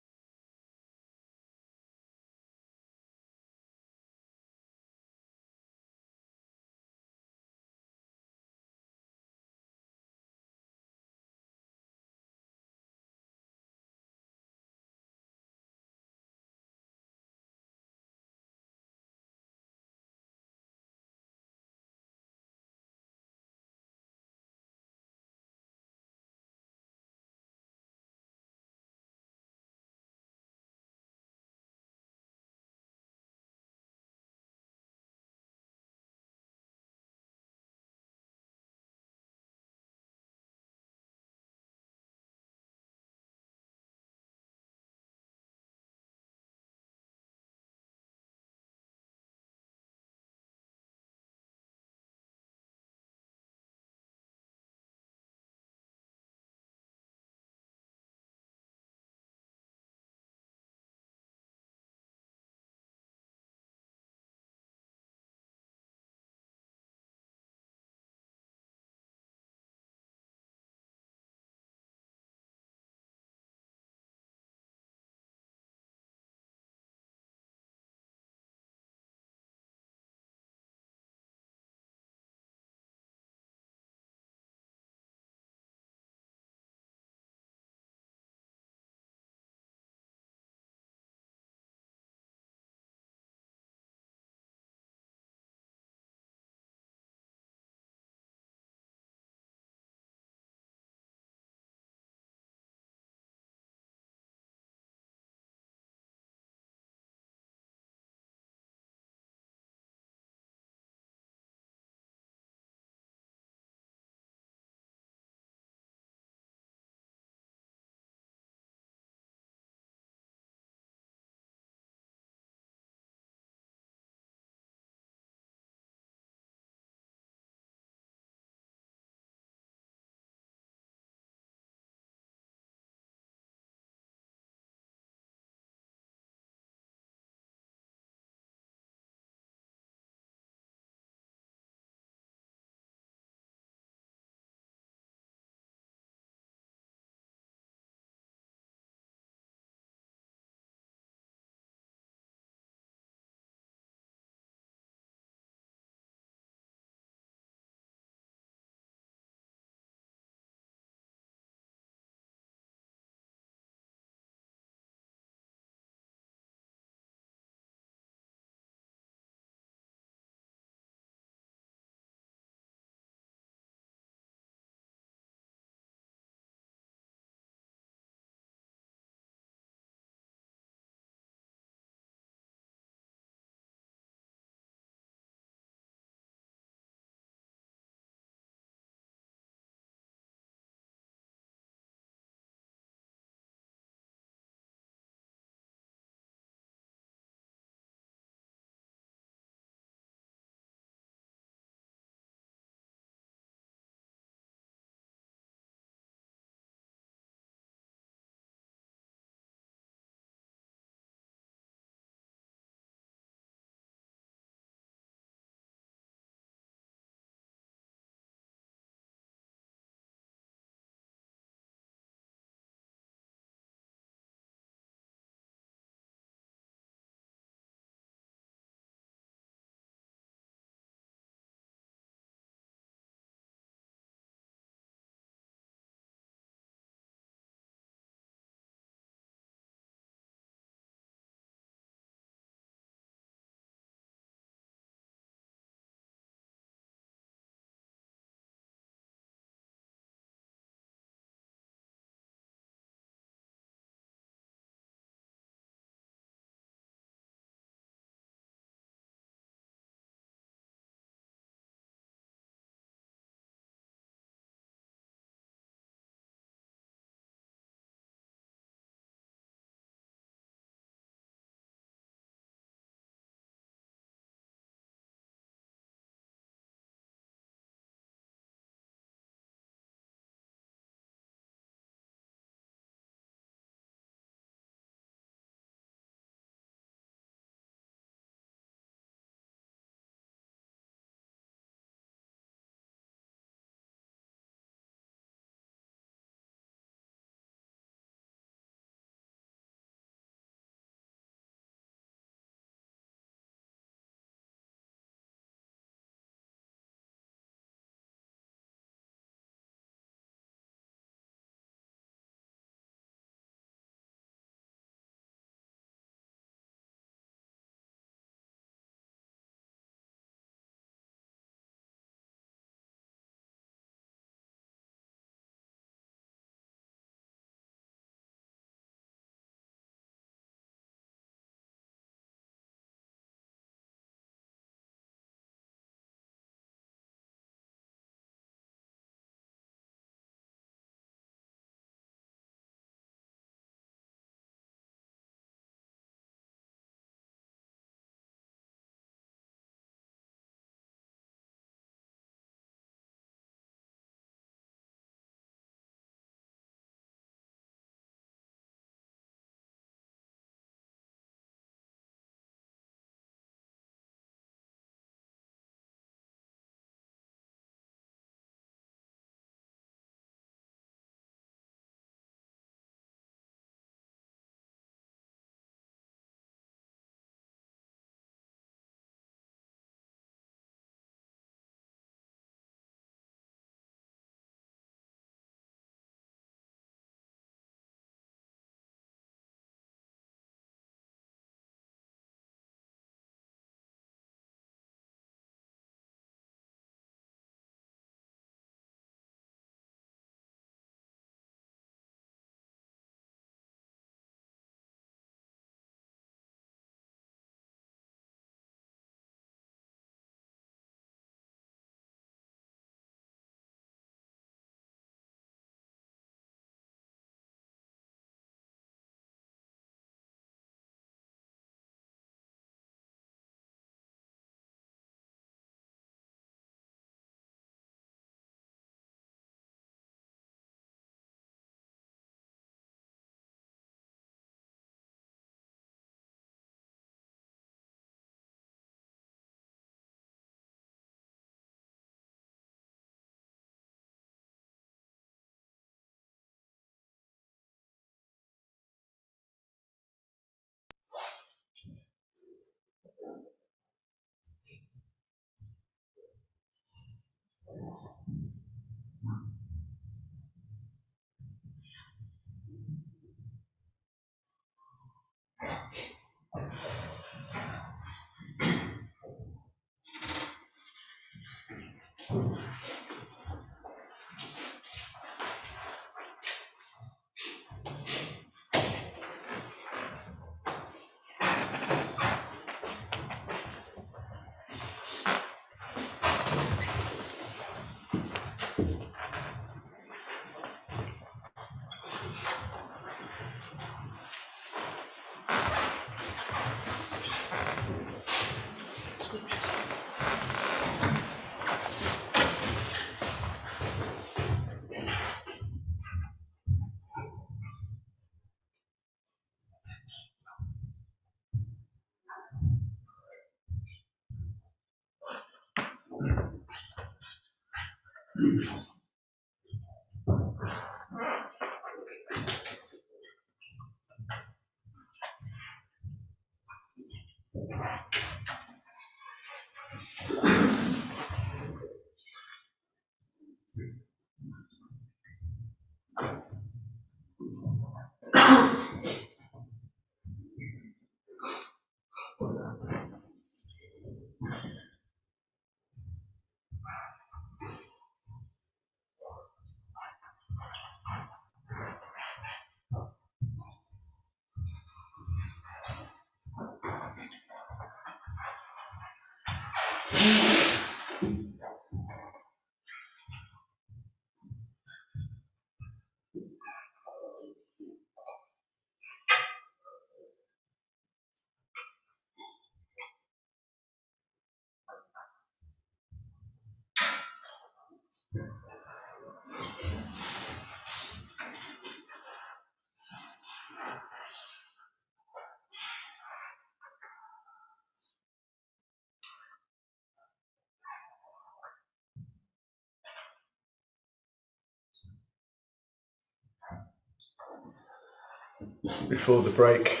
Before the break,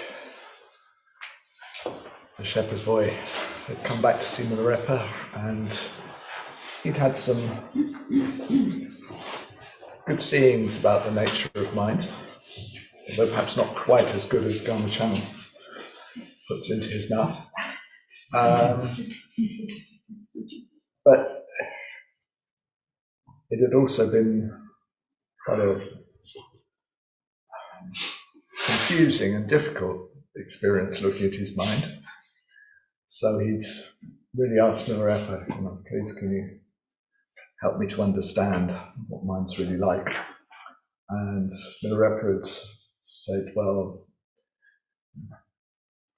the shepherd boy had come back to see Milarepa, and he'd had some good sayings about the nature of mind, although perhaps not quite as good as Garma Channel puts into his mouth. But it had also been quite a confusing and difficult experience looking at his mind. So he'd really asked Milarepa, please can you help me to understand what mind's really like? And Milarepa had said, well,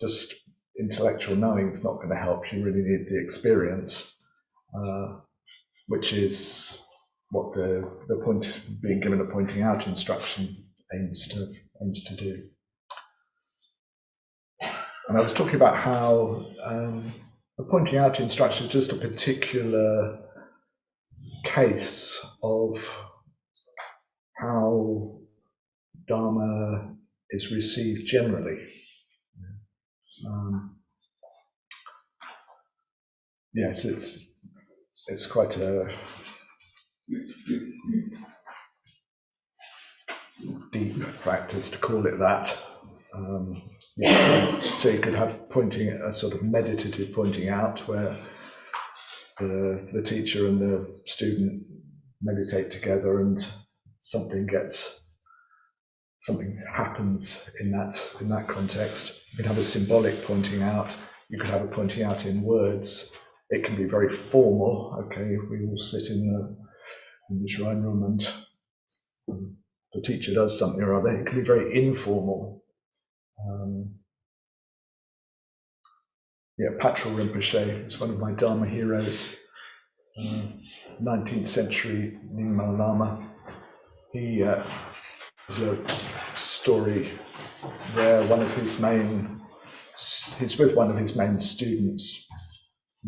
just intellectual knowing is not going to help. You really need the experience, which is what the point, being given a pointing out instruction aims to do. And I was talking about how the pointing out instruction is just a particular case of how Dharma is received generally. Yes, it's quite a deep practice to call it that. So you could have a sort of meditative pointing out where the teacher and the student meditate together, and something happens in that context. You could have a symbolic pointing out. You could have a pointing out in words. It can be very formal. Okay, we all sit in the shrine room and the teacher does something or other. It can be very informal. Patrul Rinpoche is one of my Dharma heroes. 19th century Nyingma Lama. He has a story where he's with one of his main students,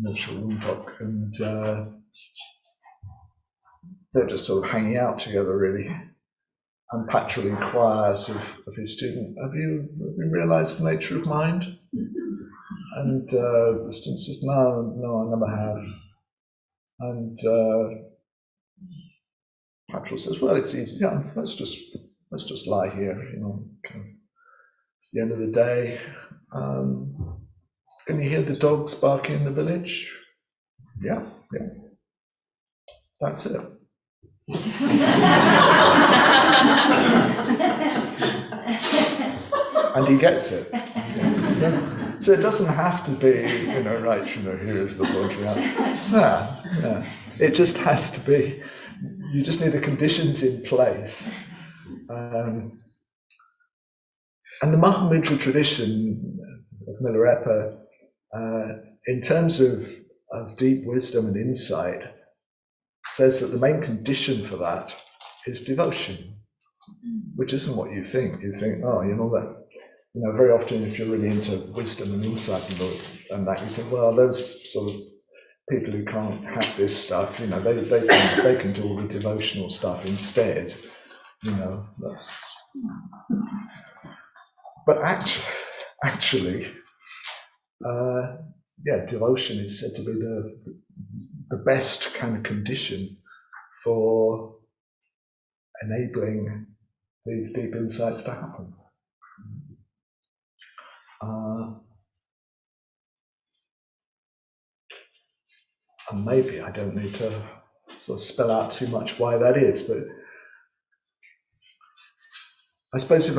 Nelshul Rumtok, and they're just sort of hanging out together, really. And Patrul inquires of his student, have you realized the nature of mind? And the student says, no, I never have. And Patrul says, well, it's easy. Yeah, let's just lie here. It's the end of the day. Can you hear the dogs barking in the village? Yeah. That's it. And he gets it. So it doesn't have to be, here's the pointing out. No. It just has to be. You just need the conditions in place. And the Mahamudra tradition of Milarepa in terms of deep wisdom and insight, says that the main condition for that is devotion, which isn't what you think. You think, oh, very often if you're really into wisdom and insight and that, you think, well, those sort of people who can't hack this stuff, they can do all the devotional stuff instead. That's. But actually, devotion is said to be the best kind of condition for enabling these deep insights to happen. And maybe I don't need to sort of spell out too much why that is, but I suppose if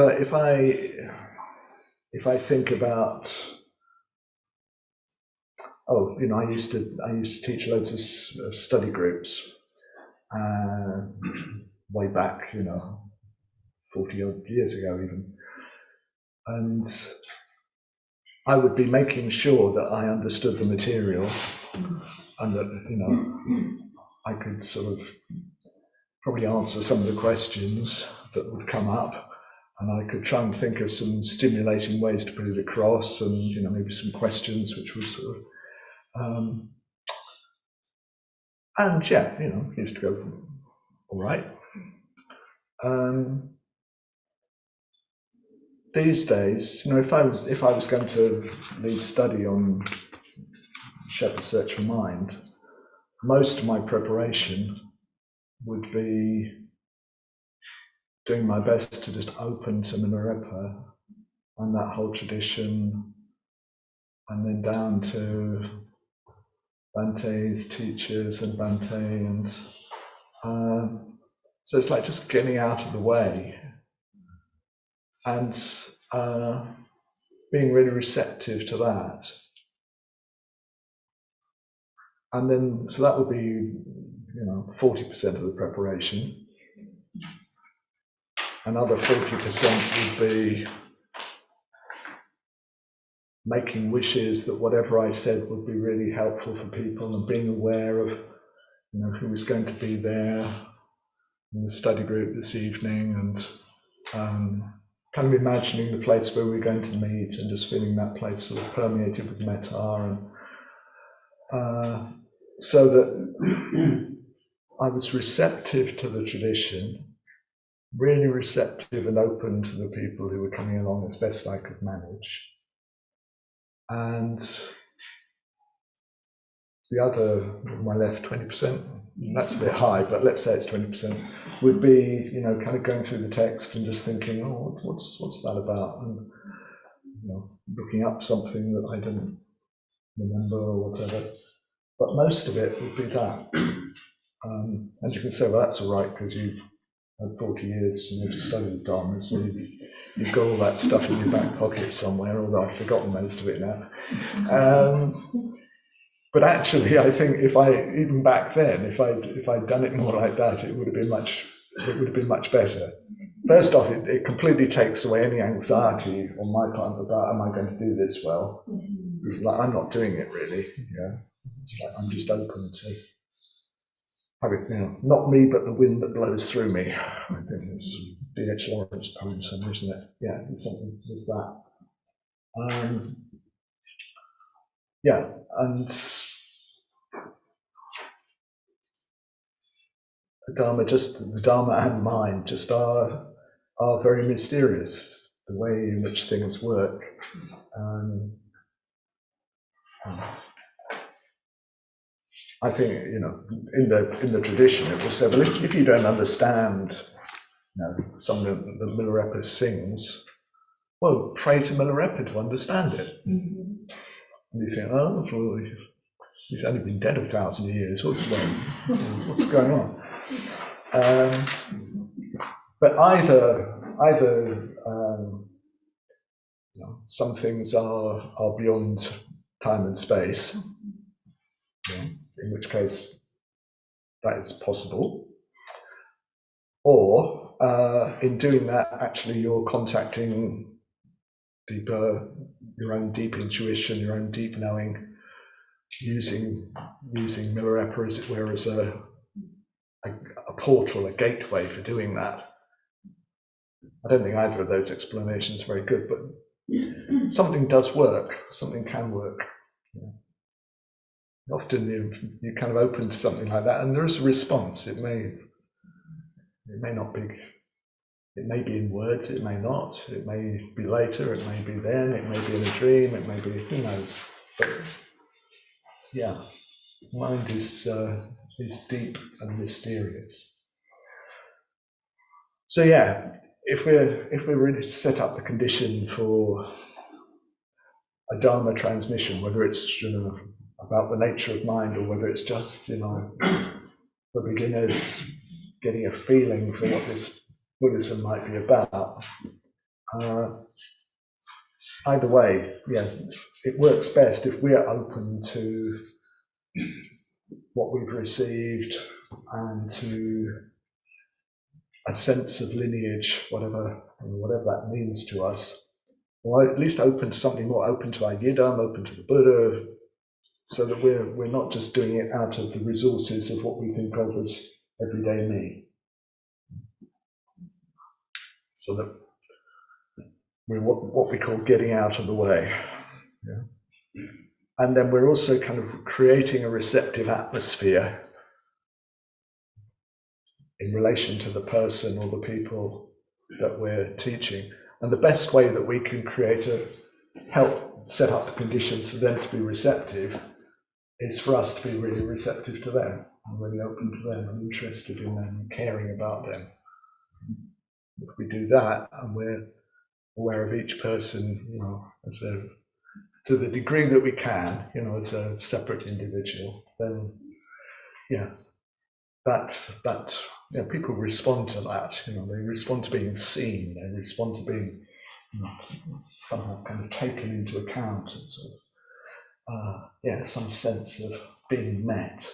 I think about, I used to teach loads of study groups way back, 40 odd years ago even, and I would be making sure that I understood the material and that I could sort of probably answer some of the questions that would come up, and I could try and think of some stimulating ways to put it across, and maybe some questions which would sort of used to go all right. These days, if I was going to lead study on Shepherd's Search for Mind, most of my preparation would be doing my best to just open to Milarepa and that whole tradition, and then down to Bante's teachers and Bante, and so it's like just getting out of the way and being really receptive to that. And then, so that would be, 40% of the preparation. Another 40% would be making wishes that whatever I said would be really helpful for people, and being aware of, who was going to be there in the study group this evening, and kind of imagining the place where we're going to meet, and just feeling that place sort of permeated with metta, and so that I was receptive to the tradition, really receptive and open to the people who were coming along as best I could manage. And the other, my left 20%, that's a bit high, but let's say it's 20%, would be, kind of going through the text and just thinking, oh, what's that about? And, looking up something that I didn't remember or whatever. But most of it would be that. And you can say, well, that's all right, because you've had 40 years to study the Dharma, so you've got all that stuff in your back pocket somewhere, although I've forgotten most of it now. But actually, I think even back then, if I'd done it more like that, it would have been much better. First off, it completely takes away any anxiety on my part about, am I going to do this well? It's like, I'm not doing it really. It's like I'm just open to having, not me, but the wind that blows through me. I think it's D.H. Lawrence poem somewhere, isn't it? Yeah, it's something with that. And the Dharma and mind just are very mysterious, the way in which things work. I think, in the tradition, it was said, well, if you don't understand, something that Milarepa sings, well, pray to Milarepa to understand it. Mm-hmm. And you think, oh, well, he's only been dead 1,000 years. What's going on? But either some things are beyond time and space, in which case that is possible, or in doing that, actually you're contacting your own deep intuition, your own deep knowing, using Milarepa, as it were, as a portal, a gateway for doing that. I don't think either of those explanations are very good, but something does work, something can work. Yeah. Often you kind of open to something like that and there is a response. It may not be, it may be in words, it may not, it may be later, it may be then, it may be in a dream, it may be, who knows. But yeah, mind is deep and mysterious. So yeah, if we're really set up the condition for a Dharma transmission, whether it's about the nature of mind or whether it's just for beginners getting a feeling for what this Buddhism might be about. Either way, yeah, it works best if we're open to what we've received and to a sense of lineage, whatever that means to us, or at least open to something more, open to our Yidam, open to the Buddha, so that we're not just doing it out of the resources of what we think of as everyday me. So that we're what we call getting out of the way. Yeah. And then we're also kind of creating a receptive atmosphere in relation to the person or the people that we're teaching. And the best way that we can help set up the conditions for them to be receptive is for us to be really receptive to them and really open to them and interested in them and caring about them. If we do that and we're aware of each person, to the degree that we can, as a separate individual, then that people respond to that. They respond to being seen. They respond to being somehow kind of taken into account and sort of some sense of being met.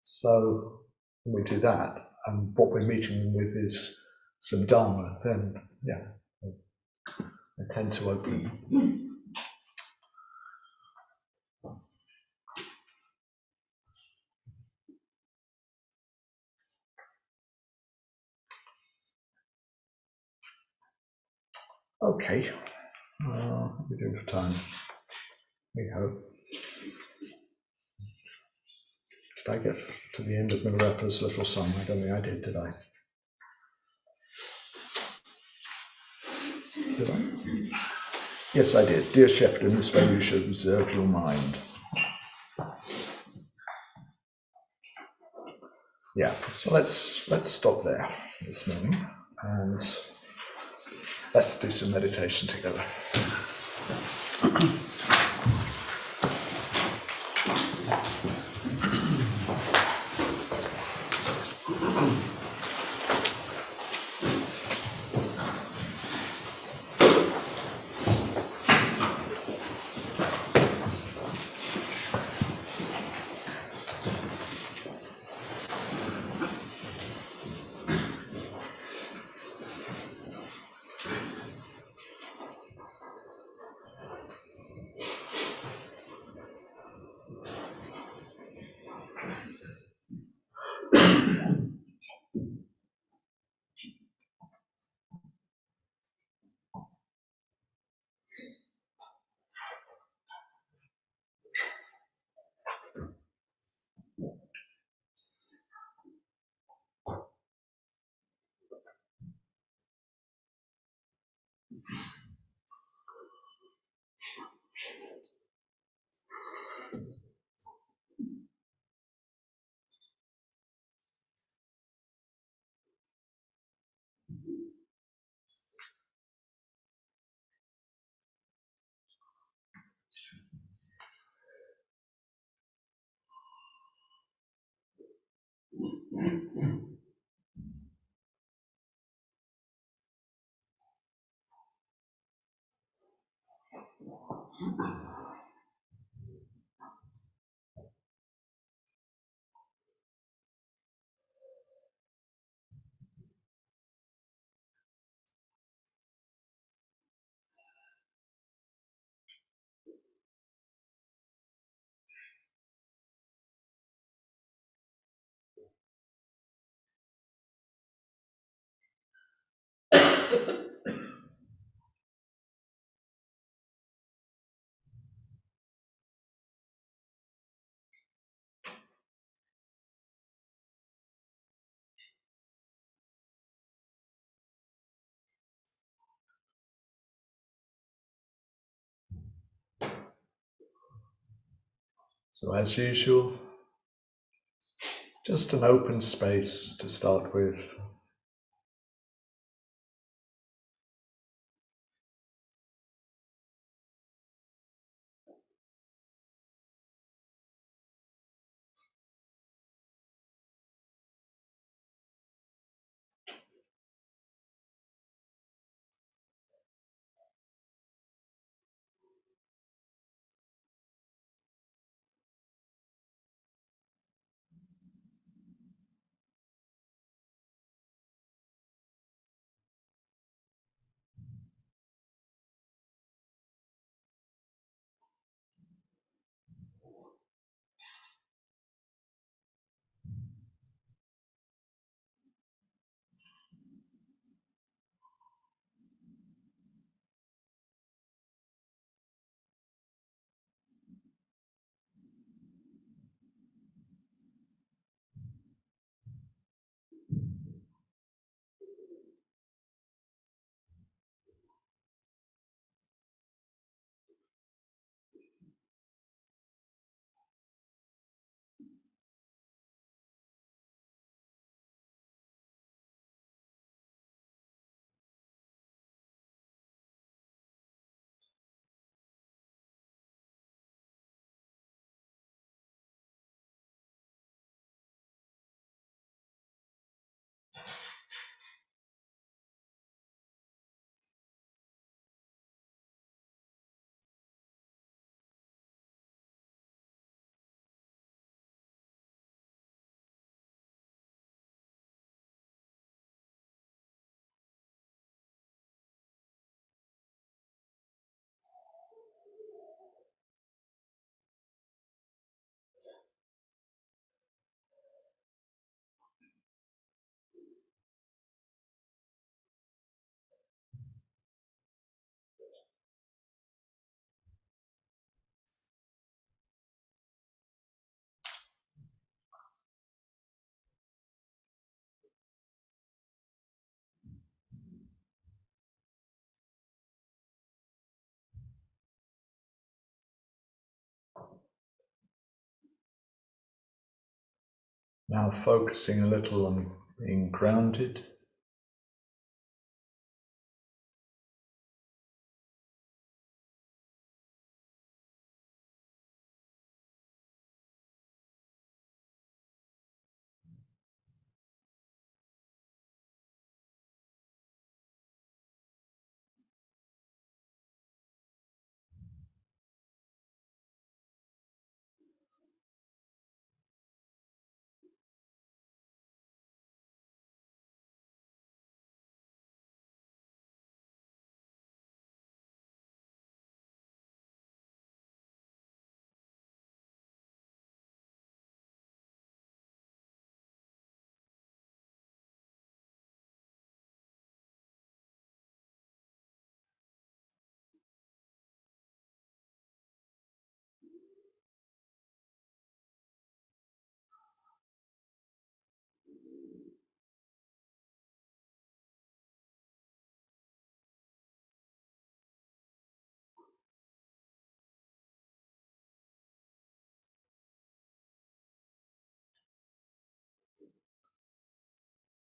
So when we do that, and what we're meeting them with is some Dharma, then they tend to open. Okay, what are we doing for time? We hope. Did I get to the end of Milarepa's little song? I don't think I did I? Did I? Yes, I did. Dear Shepherd, in this way you should observe your mind. Yeah, so let's stop there this morning and let's do some meditation together. So, as usual, just an open space to start with. Now, focusing a little on being grounded.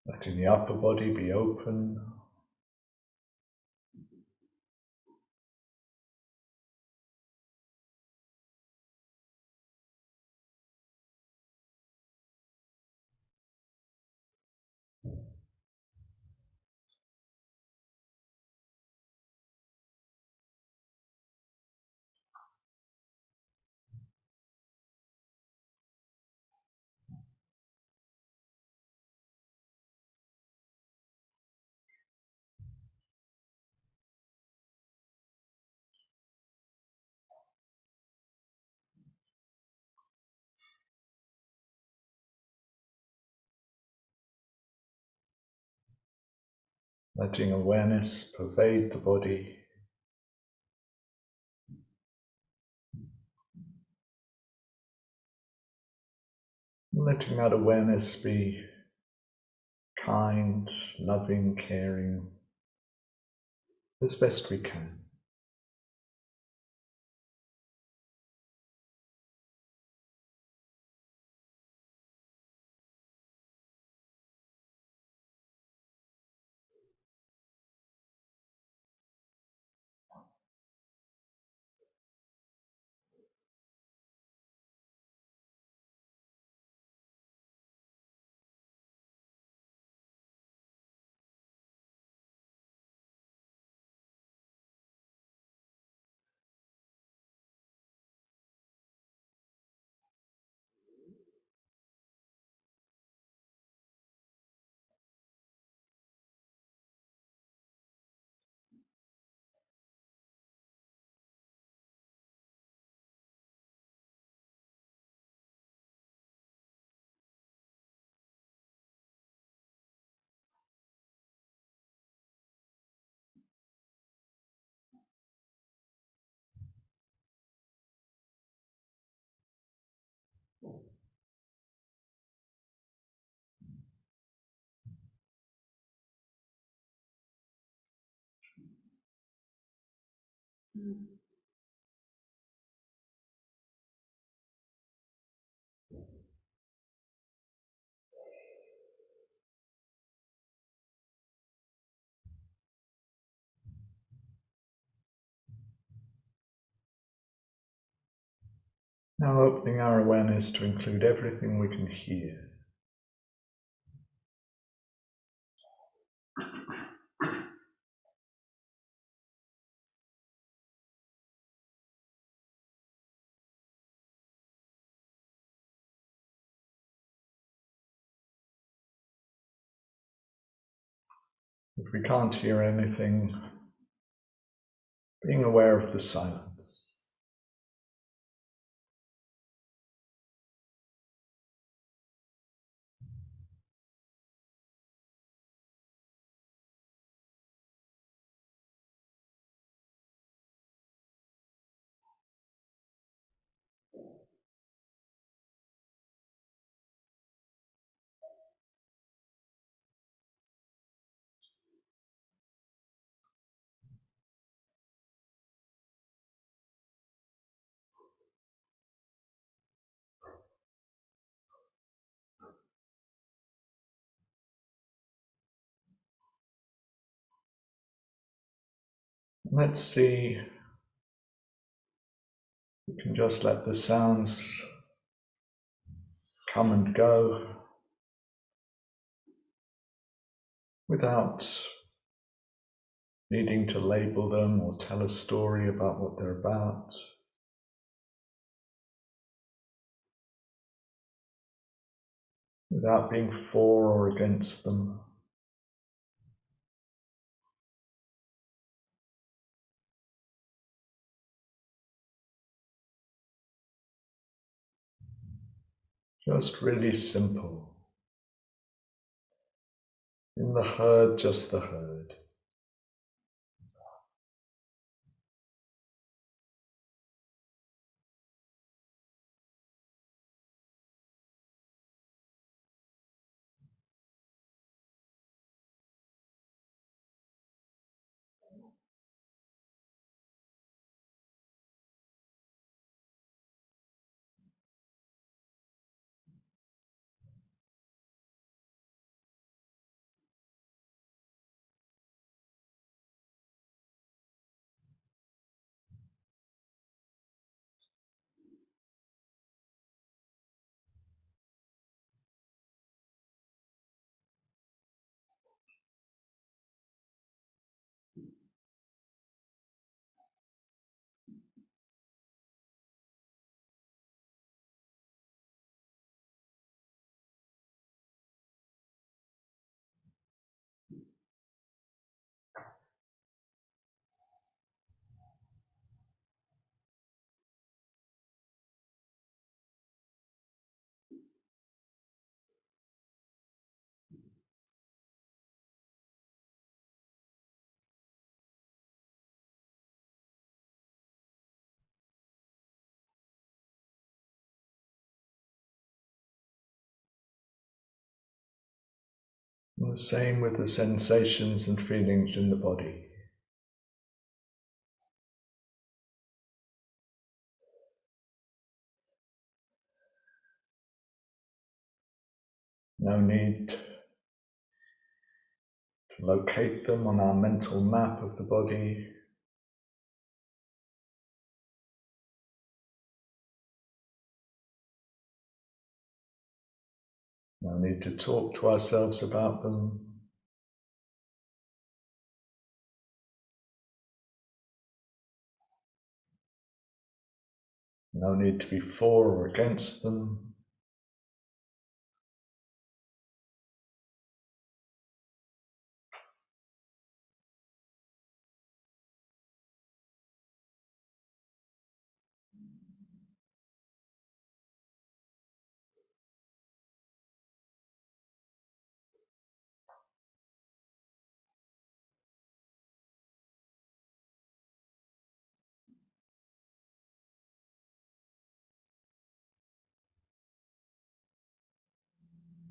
Letting the upper body be open. Letting awareness pervade the body. Letting that awareness be kind, loving, caring, as best we can. Now opening our awareness to include everything we can hear. If we can't hear anything, being aware of the silence. Let's see, we can just let the sounds come and go without needing to label them or tell a story about what they're about. Without being for or against them. Just really simple. In the herd, just the herd. And the same with the sensations and feelings in the body. No need to locate them on our mental map of the body. No need to talk to ourselves about them. No need to be for or against them.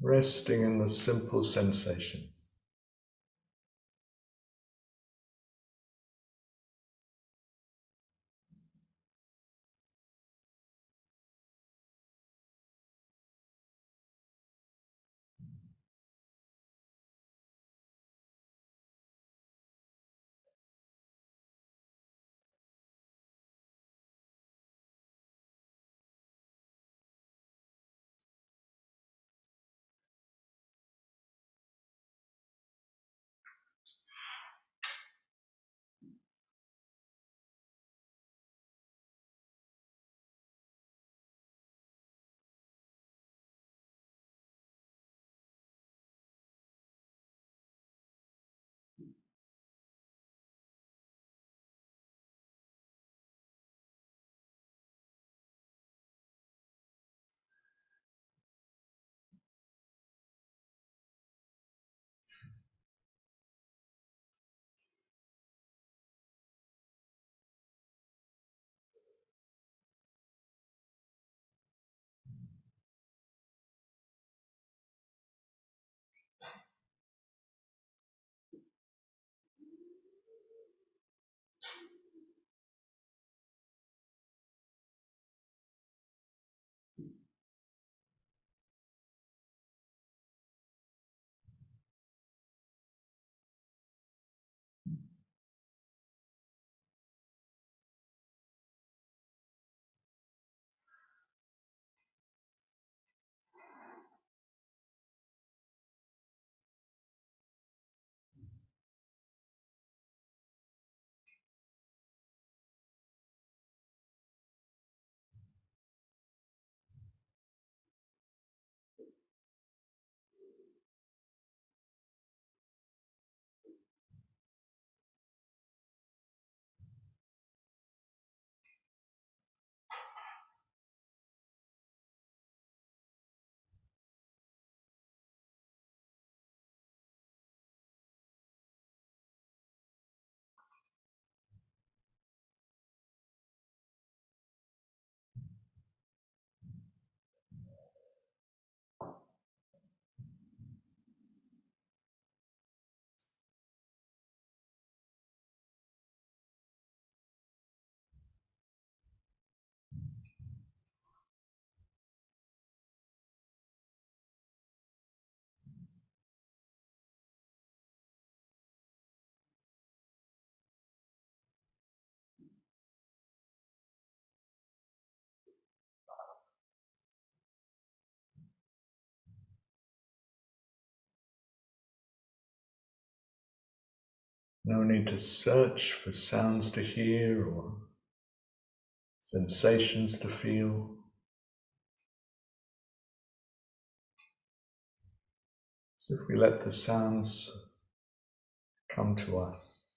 Resting in the simple sensation. No need to search for sounds to hear or sensations to feel. So if we let the sounds come to us.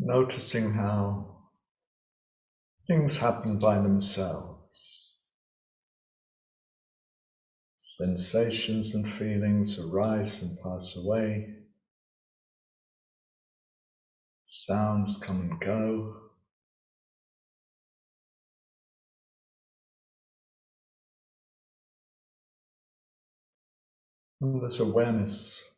Noticing how things happen by themselves. Sensations and feelings arise and pass away. Sounds come and go. And there's awareness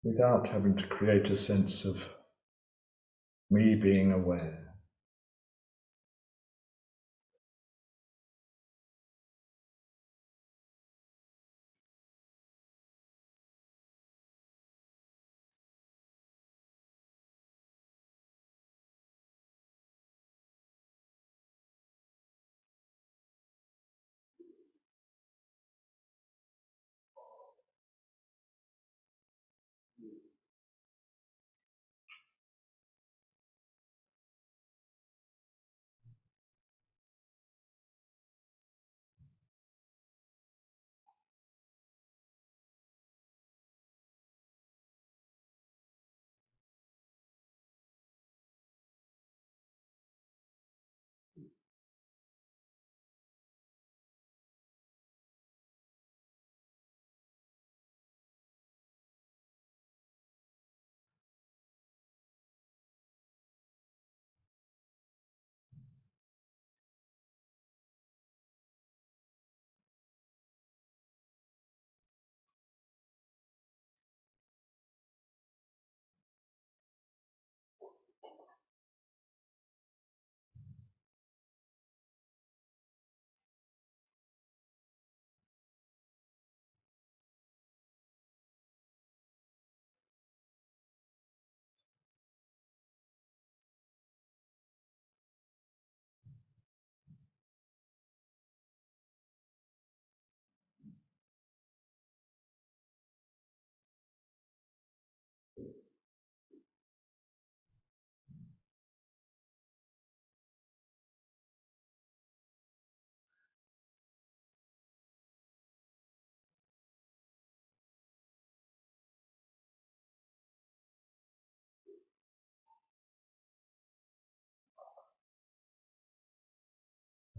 without having to create a sense of me being aware.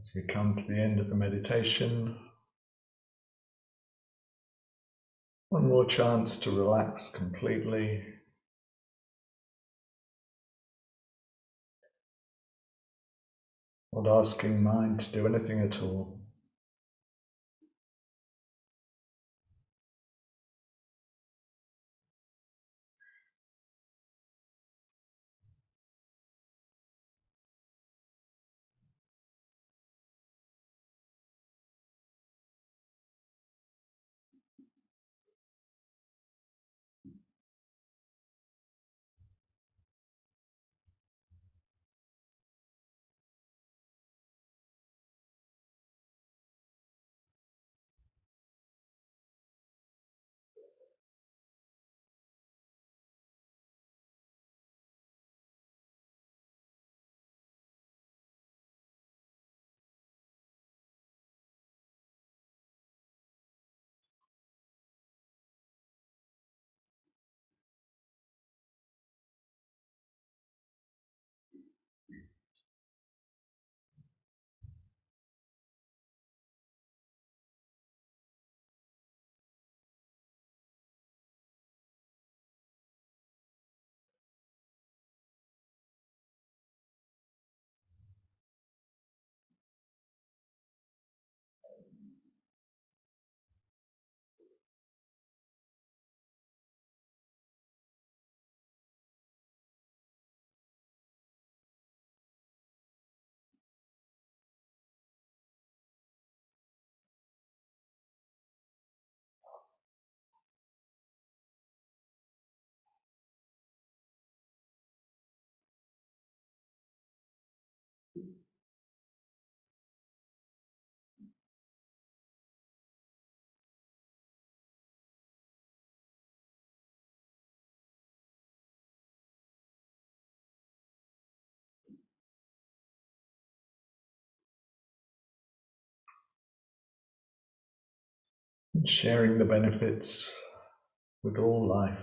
As we come to the end of the meditation, one more chance to relax completely. Not asking mind to do anything at all. And sharing the benefits with all life.